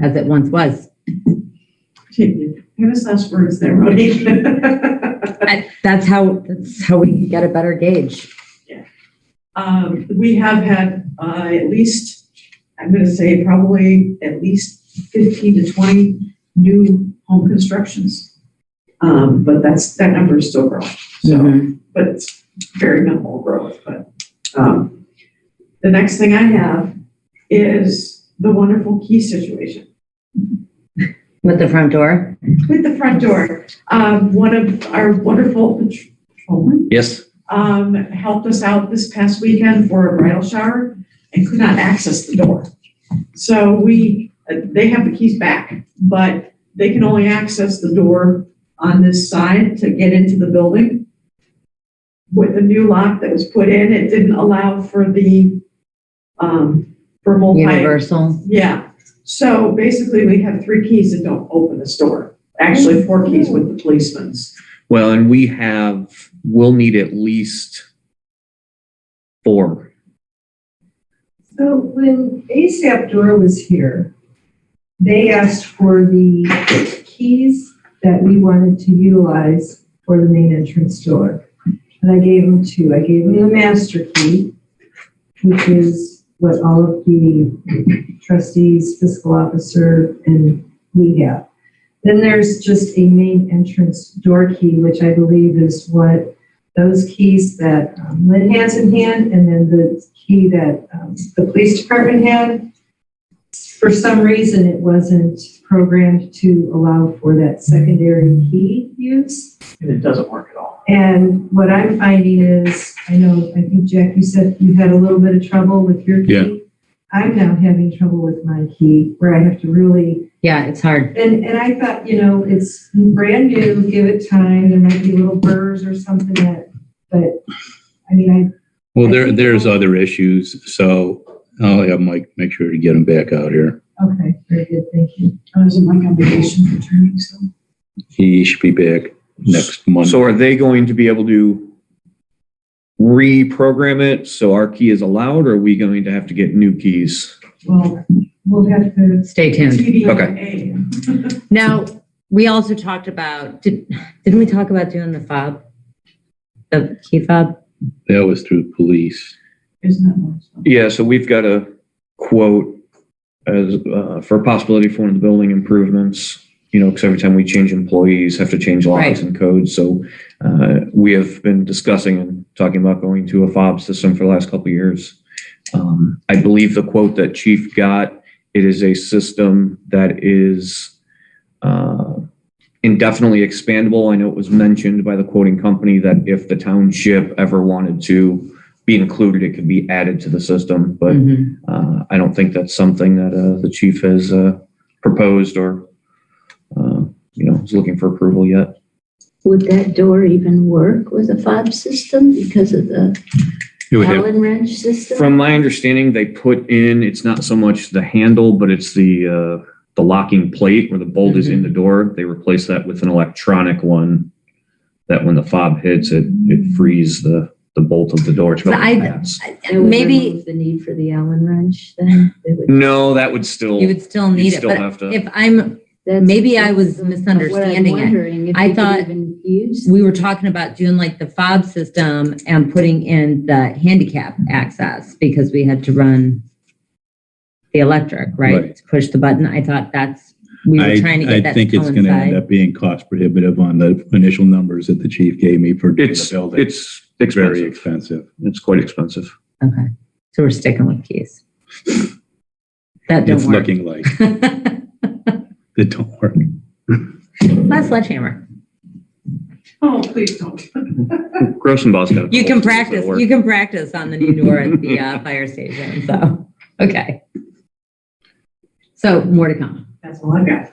Speaker 5: as it once was.
Speaker 9: Famous last words there, Rody.
Speaker 5: That's how we get a better gauge.
Speaker 9: Yeah. We have had at least, I'm going to say probably at least 15 to 20 new home constructions. But that number is still growing. So, but it's very minimal growth. But the next thing I have is the wonderful key situation.
Speaker 5: With the front door?
Speaker 9: With the front door. One of our wonderful patrolmen helped us out this past weekend for a bridal shower and could not access the door. So they have the keys back, but they can only access the door on this side to get into the building. With the new lock that was put in, it didn't allow for the for
Speaker 5: universal.
Speaker 9: Yeah. So basically we have 3 keys that don't open this door. Actually 4 keys with the policeman's.
Speaker 6: Well, and we'll need at least 4.
Speaker 7: So when ASAP Door was here, they asked for the keys that we wanted to utilize for the main entrance door. And I gave them two. I gave them the master key, which is what all of the trustees, fiscal officer, and we have. Then there's just a main entrance door key, which I believe is what those keys that Lynn has in hand, and then the key that the police department had. For some reason, it wasn't programmed to allow for that secondary key use.
Speaker 9: And it doesn't work at all.
Speaker 7: And what I'm finding is, I think Jack, you said you had a little bit of trouble with your key.
Speaker 3: Yeah.
Speaker 7: I'm now having trouble with my key where I have to really,
Speaker 5: Yeah, it's hard.
Speaker 7: and I thought, it's brand new, give it time. There might be little burrs or something but
Speaker 3: Well, there's other issues, so I'll have Mike make sure to get them back out here.
Speaker 7: okay, very good, thank you.
Speaker 9: Isn't my obligation for turning, so.
Speaker 3: He should be back next month.
Speaker 6: So are they going to be able to reprogram it so our key is allowed, or are we going to have to get new keys?
Speaker 9: Well,
Speaker 7: We'll have to,
Speaker 5: Stay tuned.
Speaker 9: TBA.
Speaker 5: Now, we also talked about, didn't we talk about doing the fob? The key fob?
Speaker 3: That was through police.
Speaker 9: Isn't that more stuff?
Speaker 6: Yeah, so we've got a quote as for a possibility for one of the building improvements, because every time we change employees, have to change locks
Speaker 5: Right.
Speaker 6: and codes. So we have been discussing and talking about going to a fob system for the last couple of years. I believe the quote that Chief got, it is a system that is indefinitely expandable. I know it was mentioned by the quoting company that if the township ever wanted to be included, it could be added to the system, but I don't think that's something that the chief has proposed or is looking for approval yet.
Speaker 4: Would that door even work with a fob system because of the
Speaker 3: It would have,
Speaker 4: Allen wrench system?
Speaker 6: From my understanding, they put in, it's not so much the handle, but it's the locking plate where the bolt is in the door. They replace that with an electronic one that when the fob hits, it frees the bolt of the door.
Speaker 5: So
Speaker 4: That would
Speaker 5: maybe
Speaker 4: remove the need for the Allen wrench then? They would-
Speaker 6: No, that would still,
Speaker 5: you would still
Speaker 6: you'd
Speaker 5: need it,
Speaker 6: still
Speaker 5: but
Speaker 6: have to.
Speaker 5: if I'm,
Speaker 4: That's-
Speaker 5: maybe I was
Speaker 4: what I'm
Speaker 5: misunderstanding it.
Speaker 4: wondering if
Speaker 5: I
Speaker 4: you could
Speaker 5: thought
Speaker 4: even use.
Speaker 5: We were talking about doing like the fob system and putting in the handicap access because we had to run the electric, right?
Speaker 3: Right.
Speaker 5: To push the button. I thought we were trying to get that
Speaker 3: I think
Speaker 5: to
Speaker 3: it's going to end
Speaker 5: coincide.
Speaker 3: up being cost prohibitive on the initial numbers that the chief gave me for doing the
Speaker 6: It's
Speaker 3: building.
Speaker 6: expensive.
Speaker 3: Very expensive.
Speaker 6: It's quite expensive.
Speaker 5: Okay. So we're sticking with keys. That don't
Speaker 3: It's
Speaker 5: work.
Speaker 3: looking like it don't work.
Speaker 5: That's sledgehammer.
Speaker 9: Oh, please don't.
Speaker 6: Grossenbaugh's got.
Speaker 5: You can practice. You can practice on the new door at the fire station. So, okay. So more to come.
Speaker 9: That's all I got.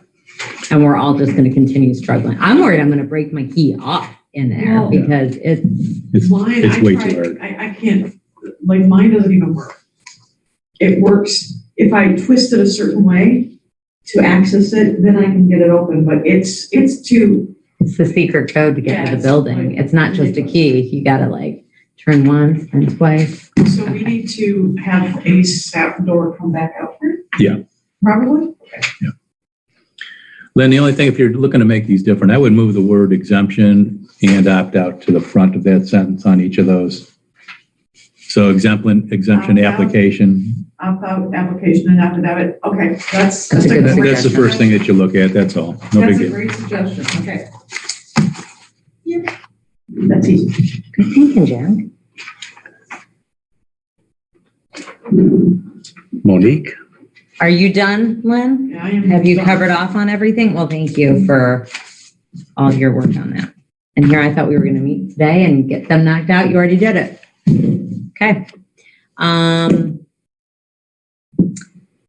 Speaker 5: And we're all just going to continue struggling. I'm worried I'm going to break my key off in there
Speaker 9: Well,
Speaker 5: because
Speaker 3: It's
Speaker 9: Mine,
Speaker 3: it's
Speaker 9: I
Speaker 3: way
Speaker 9: tried-
Speaker 3: too hard.
Speaker 9: I can't, like, mine doesn't even work. It works, if I twist it a certain way to access it, then I can get it open, but it's too,
Speaker 5: it's the secret code to get to the
Speaker 9: Yes,
Speaker 5: building.
Speaker 9: like-
Speaker 5: It's not just a key. You got to like turn once and twice.
Speaker 9: so we need to have a staff door come back out here?
Speaker 3: Yeah.
Speaker 9: Probably?
Speaker 3: Lynn, the only thing, if you're looking to make these different, I would move the word exemption and opt out to the front of that sentence on each of those. So exemption
Speaker 9: Opt out.
Speaker 3: application,
Speaker 9: Opt-out application and after that, okay, that's.
Speaker 5: That's a good
Speaker 9: great
Speaker 3: that's the first thing that you look at, that's all. No big
Speaker 9: That's a
Speaker 3: deal.
Speaker 9: great suggestion, okay. Yeah. That's easy.
Speaker 5: Good thinking, Jack.
Speaker 3: Monique?
Speaker 5: Are you done, Lynn?
Speaker 9: Yeah, I am.
Speaker 5: Have you covered off on everything? Well, thank you for all your work on that. And here I thought we were going to meet today and get them knocked out. You already did it. Okay.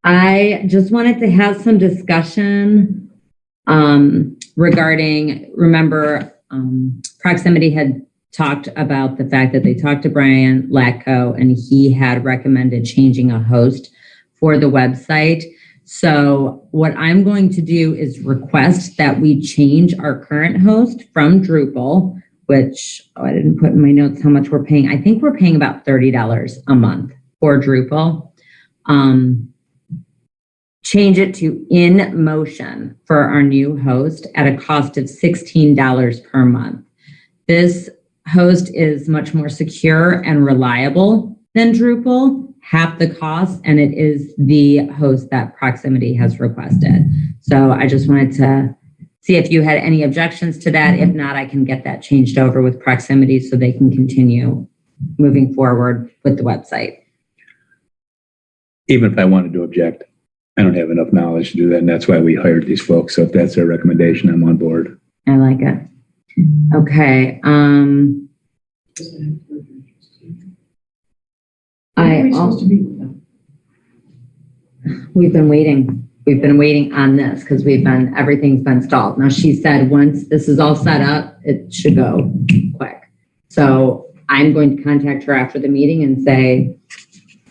Speaker 5: I just wanted to have some discussion regarding, remember, Proximity had talked about the fact that they talked to Brian Latko and he had recommended changing a host for the website. So what I'm going to do is request that we change our current host from Drupal, which I didn't put in my notes how much we're paying. I think we're paying about $30 a month for Drupal. Change it to InMotion for our new host at a cost of $16 per month. This host is much more secure and reliable than Drupal, half the cost, and it is the host that Proximity has requested. So I just wanted to see if you had any objections to that. If not, I can get that changed over with Proximity so they can continue moving forward with the website.
Speaker 3: Even if I wanted to object, I don't have enough knowledge to do that, and that's why we hired these folks. So if that's their recommendation, I'm on board.
Speaker 5: I like it. Okay.
Speaker 9: When are we supposed to meet with them?
Speaker 5: We've been waiting. We've been waiting on this because everything's been stalled. Now, she said once this is all set up, it should go quick. So I'm going to contact her after the meeting and say,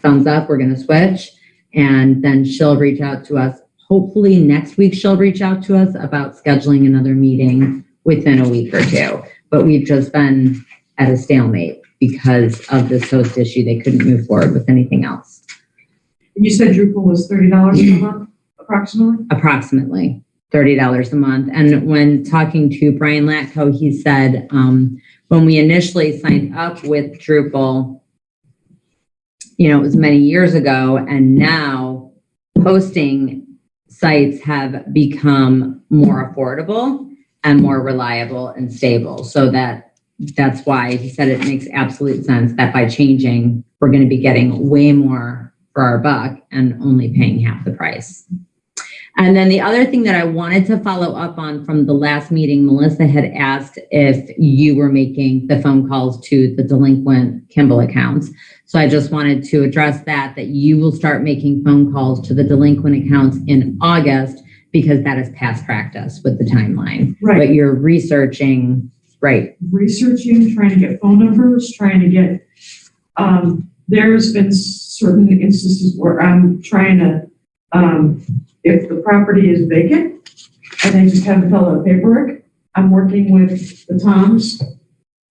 Speaker 5: thumbs up, we're going to switch. And then she'll reach out to us. Hopefully next week, she'll reach out to us about scheduling another meeting within a week or two. But we've just been at a stalemate because of this host issue. They couldn't move forward with anything else.
Speaker 9: You said Drupal was $30 a month, approximately?
Speaker 5: Approximately $30 a month. And when talking to Brian Latko, he said when we initially signed up with Drupal, it was many years ago, and now hosting sites have become more affordable and more reliable and stable. So that's why he said it makes absolute sense that by changing, we're going to be getting way more for our buck and only paying half the price. And then the other thing that I wanted to follow up on from the last meeting, Melissa had asked if you were making the phone calls to the delinquent Kimball accounts. So I just wanted to address that you will start making phone calls to the delinquent accounts in August because that is past practice with the timeline.
Speaker 9: Right.
Speaker 5: But you're researching, right?
Speaker 9: Researching, trying to get phone numbers, trying to get, there's been certain instances where I'm trying to, if the property is vacant and they just haven't filled out paperwork, I'm working with the Toms.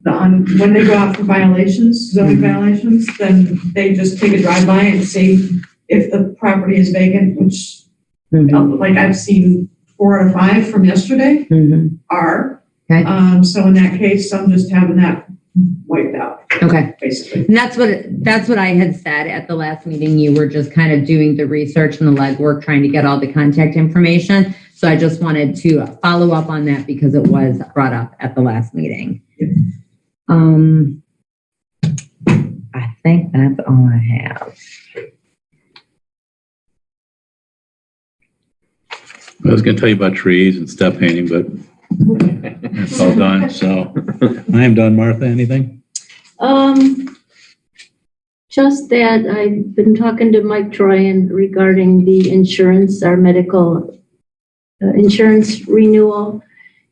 Speaker 9: When they go out for violations, zoning violations, then they just take a drive-by and see if the property is vacant, which like I've seen 4 out of 5 from yesterday are.
Speaker 5: Okay.
Speaker 9: So in that case, I'm just having that wiped out.
Speaker 5: Okay.
Speaker 9: Basically.
Speaker 5: And that's what I had said at the last meeting. You were just kind of doing the research and the legwork, trying to get all the contact information. So I just wanted to follow up on that because it was brought up at the last meeting.
Speaker 9: Yeah.
Speaker 5: I think that's all I have.
Speaker 3: I was going to tell you about trees and stuff painting, but it's all done. So I am done. Martha, anything?
Speaker 4: Just that I've been talking to Mike Troyan regarding the insurance, our medical insurance renewal.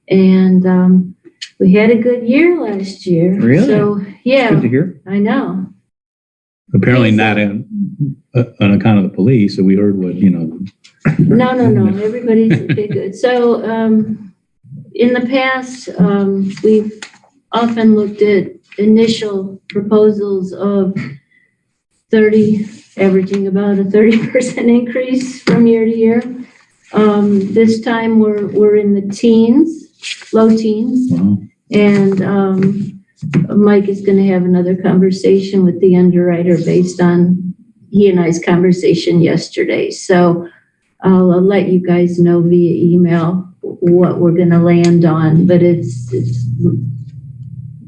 Speaker 4: And we had a good year last year.
Speaker 6: Really?
Speaker 4: So, yeah,
Speaker 6: Good to hear.
Speaker 4: I know.
Speaker 3: Apparently not on account of the police. So we heard what,
Speaker 4: No, everybody's okay, good. So, in the past, we've often looked at initial proposals of averaging about a 30% increase from year to year. This time we're in the teens, low teens.
Speaker 3: wow.
Speaker 4: And Mike is going to have another conversation with the underwriter based on he and I's conversation yesterday. So I'll let you guys know via email what we're going to land on, but it's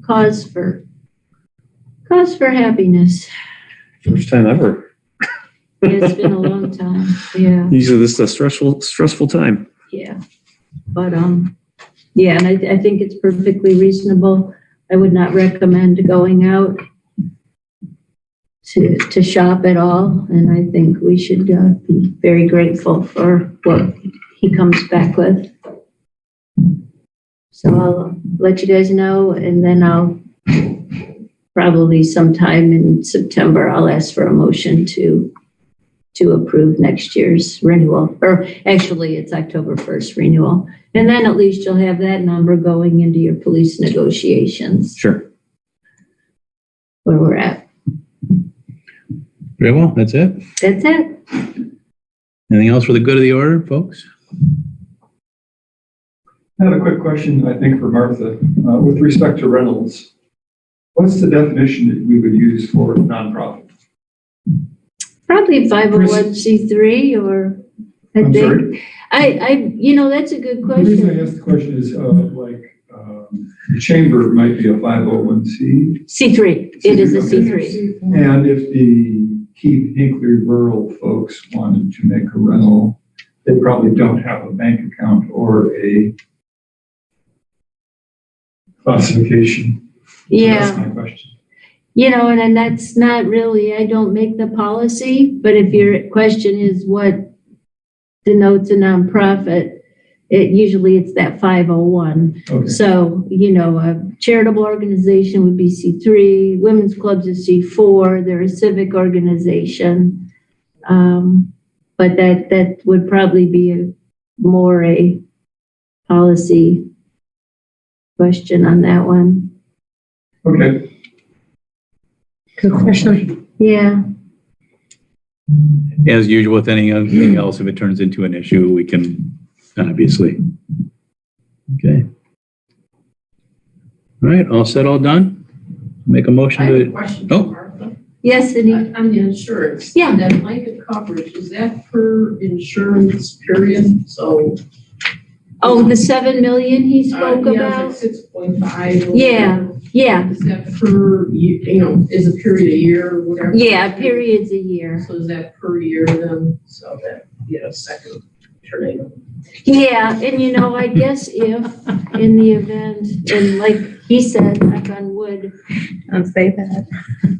Speaker 4: cause for happiness.
Speaker 6: First time ever.
Speaker 4: It's been a long time. Yeah.
Speaker 6: Usually this is a stressful time.
Speaker 4: Yeah. But, yeah, and I think it's perfectly reasonable. I would not recommend going out to shop at all. And I think we should be very grateful for what he comes back with. So I'll let you guys know, and then I'll probably sometime in September, I'll ask for a motion to approve next year's renewal, or actually it's October 1st renewal. And then at least you'll have that number going into your police negotiations
Speaker 6: Sure.
Speaker 4: where we're at.
Speaker 3: Very well. That's it.
Speaker 4: That's it.
Speaker 3: Anything else for the good of the order, folks?
Speaker 10: I have a quick question, I think, for Martha. With respect to rentals, what's the definition that we would use for nonprofit?
Speaker 4: Probably 501c3 or, I
Speaker 10: I'm
Speaker 4: think.
Speaker 10: sorry?
Speaker 4: That's a good
Speaker 10: The reason I
Speaker 4: question.
Speaker 10: asked the question is, the chamber might be a 501c.
Speaker 4: C3, it is a C3.
Speaker 10: And if the Keith Hinckley rural folks wanted to make a rental, they probably don't have a bank account or a classification.
Speaker 4: Yeah.
Speaker 10: That's my question.
Speaker 4: And that's not really, I don't make the policy, but if your question is what denotes a nonprofit, it's that 501.
Speaker 10: Okay.
Speaker 4: So, a charitable organization would be C3, women's clubs is C4, they're a civic organization. But that would probably be more a policy question on that one.
Speaker 10: Okay.
Speaker 5: Good question.
Speaker 4: Yeah.
Speaker 3: As usual with anything else, if it turns into an issue, we can obviously. Okay. All right, all set, all done? Make a motion
Speaker 11: I have a
Speaker 3: to,
Speaker 11: question
Speaker 3: Oh.
Speaker 11: for Martha.
Speaker 4: Yes, Cindy?
Speaker 11: On the insurance.
Speaker 4: Yeah.
Speaker 11: That blanket coverage, is that per insurance period? So.
Speaker 4: Oh, the 7 million he spoke about?
Speaker 11: 6.5.
Speaker 4: Yeah.
Speaker 11: Is that per, is a period a year or whatever?
Speaker 4: Yeah, period's a year.
Speaker 11: So is that per year then? So that, second tornado.
Speaker 4: Yeah, and I guess if in the event, and like he said, knock on wood,
Speaker 5: Don't say that.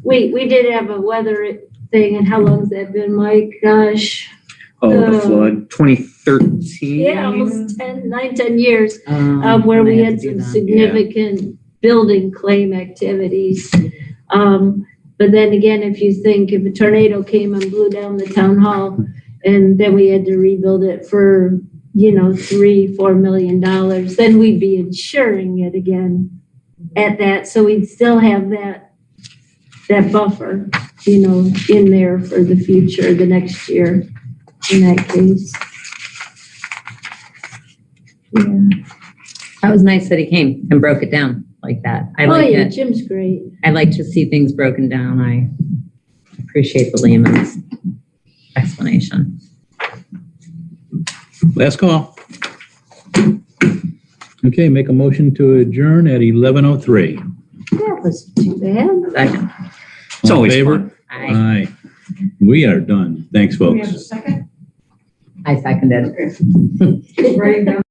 Speaker 4: we did have a weather thing, and how long's that been, Mike? Gosh.
Speaker 6: The flood, 2013.
Speaker 4: Yeah, almost 10 years,
Speaker 5: Um,
Speaker 4: where we
Speaker 5: I
Speaker 4: had
Speaker 5: to do
Speaker 4: some
Speaker 5: that.
Speaker 4: significant building claim activities. But then again, if you think if a tornado came and blew down the town hall, and then we had to rebuild it for, $3-4 million, then we'd be insuring it again at that. So we'd still have that buffer, in there for the future, the next year, in that case. Yeah.
Speaker 5: That was nice that he came and broke it down like that. I
Speaker 4: Oh,
Speaker 5: like
Speaker 4: yeah,
Speaker 5: it.
Speaker 4: Jim's great.
Speaker 5: I like to see things broken down. I appreciate the layman's explanation.
Speaker 3: last call. Okay, make a motion to adjourn at 11:03.
Speaker 4: That wasn't too bad.
Speaker 5: Second.
Speaker 6: It's
Speaker 3: All in
Speaker 6: always
Speaker 3: favor?
Speaker 6: fun.
Speaker 5: I,
Speaker 3: Aye. We are done. Thanks,
Speaker 9: Do we have
Speaker 3: folks.
Speaker 9: a second?
Speaker 5: I seconded.
Speaker 9: Okay. Writing down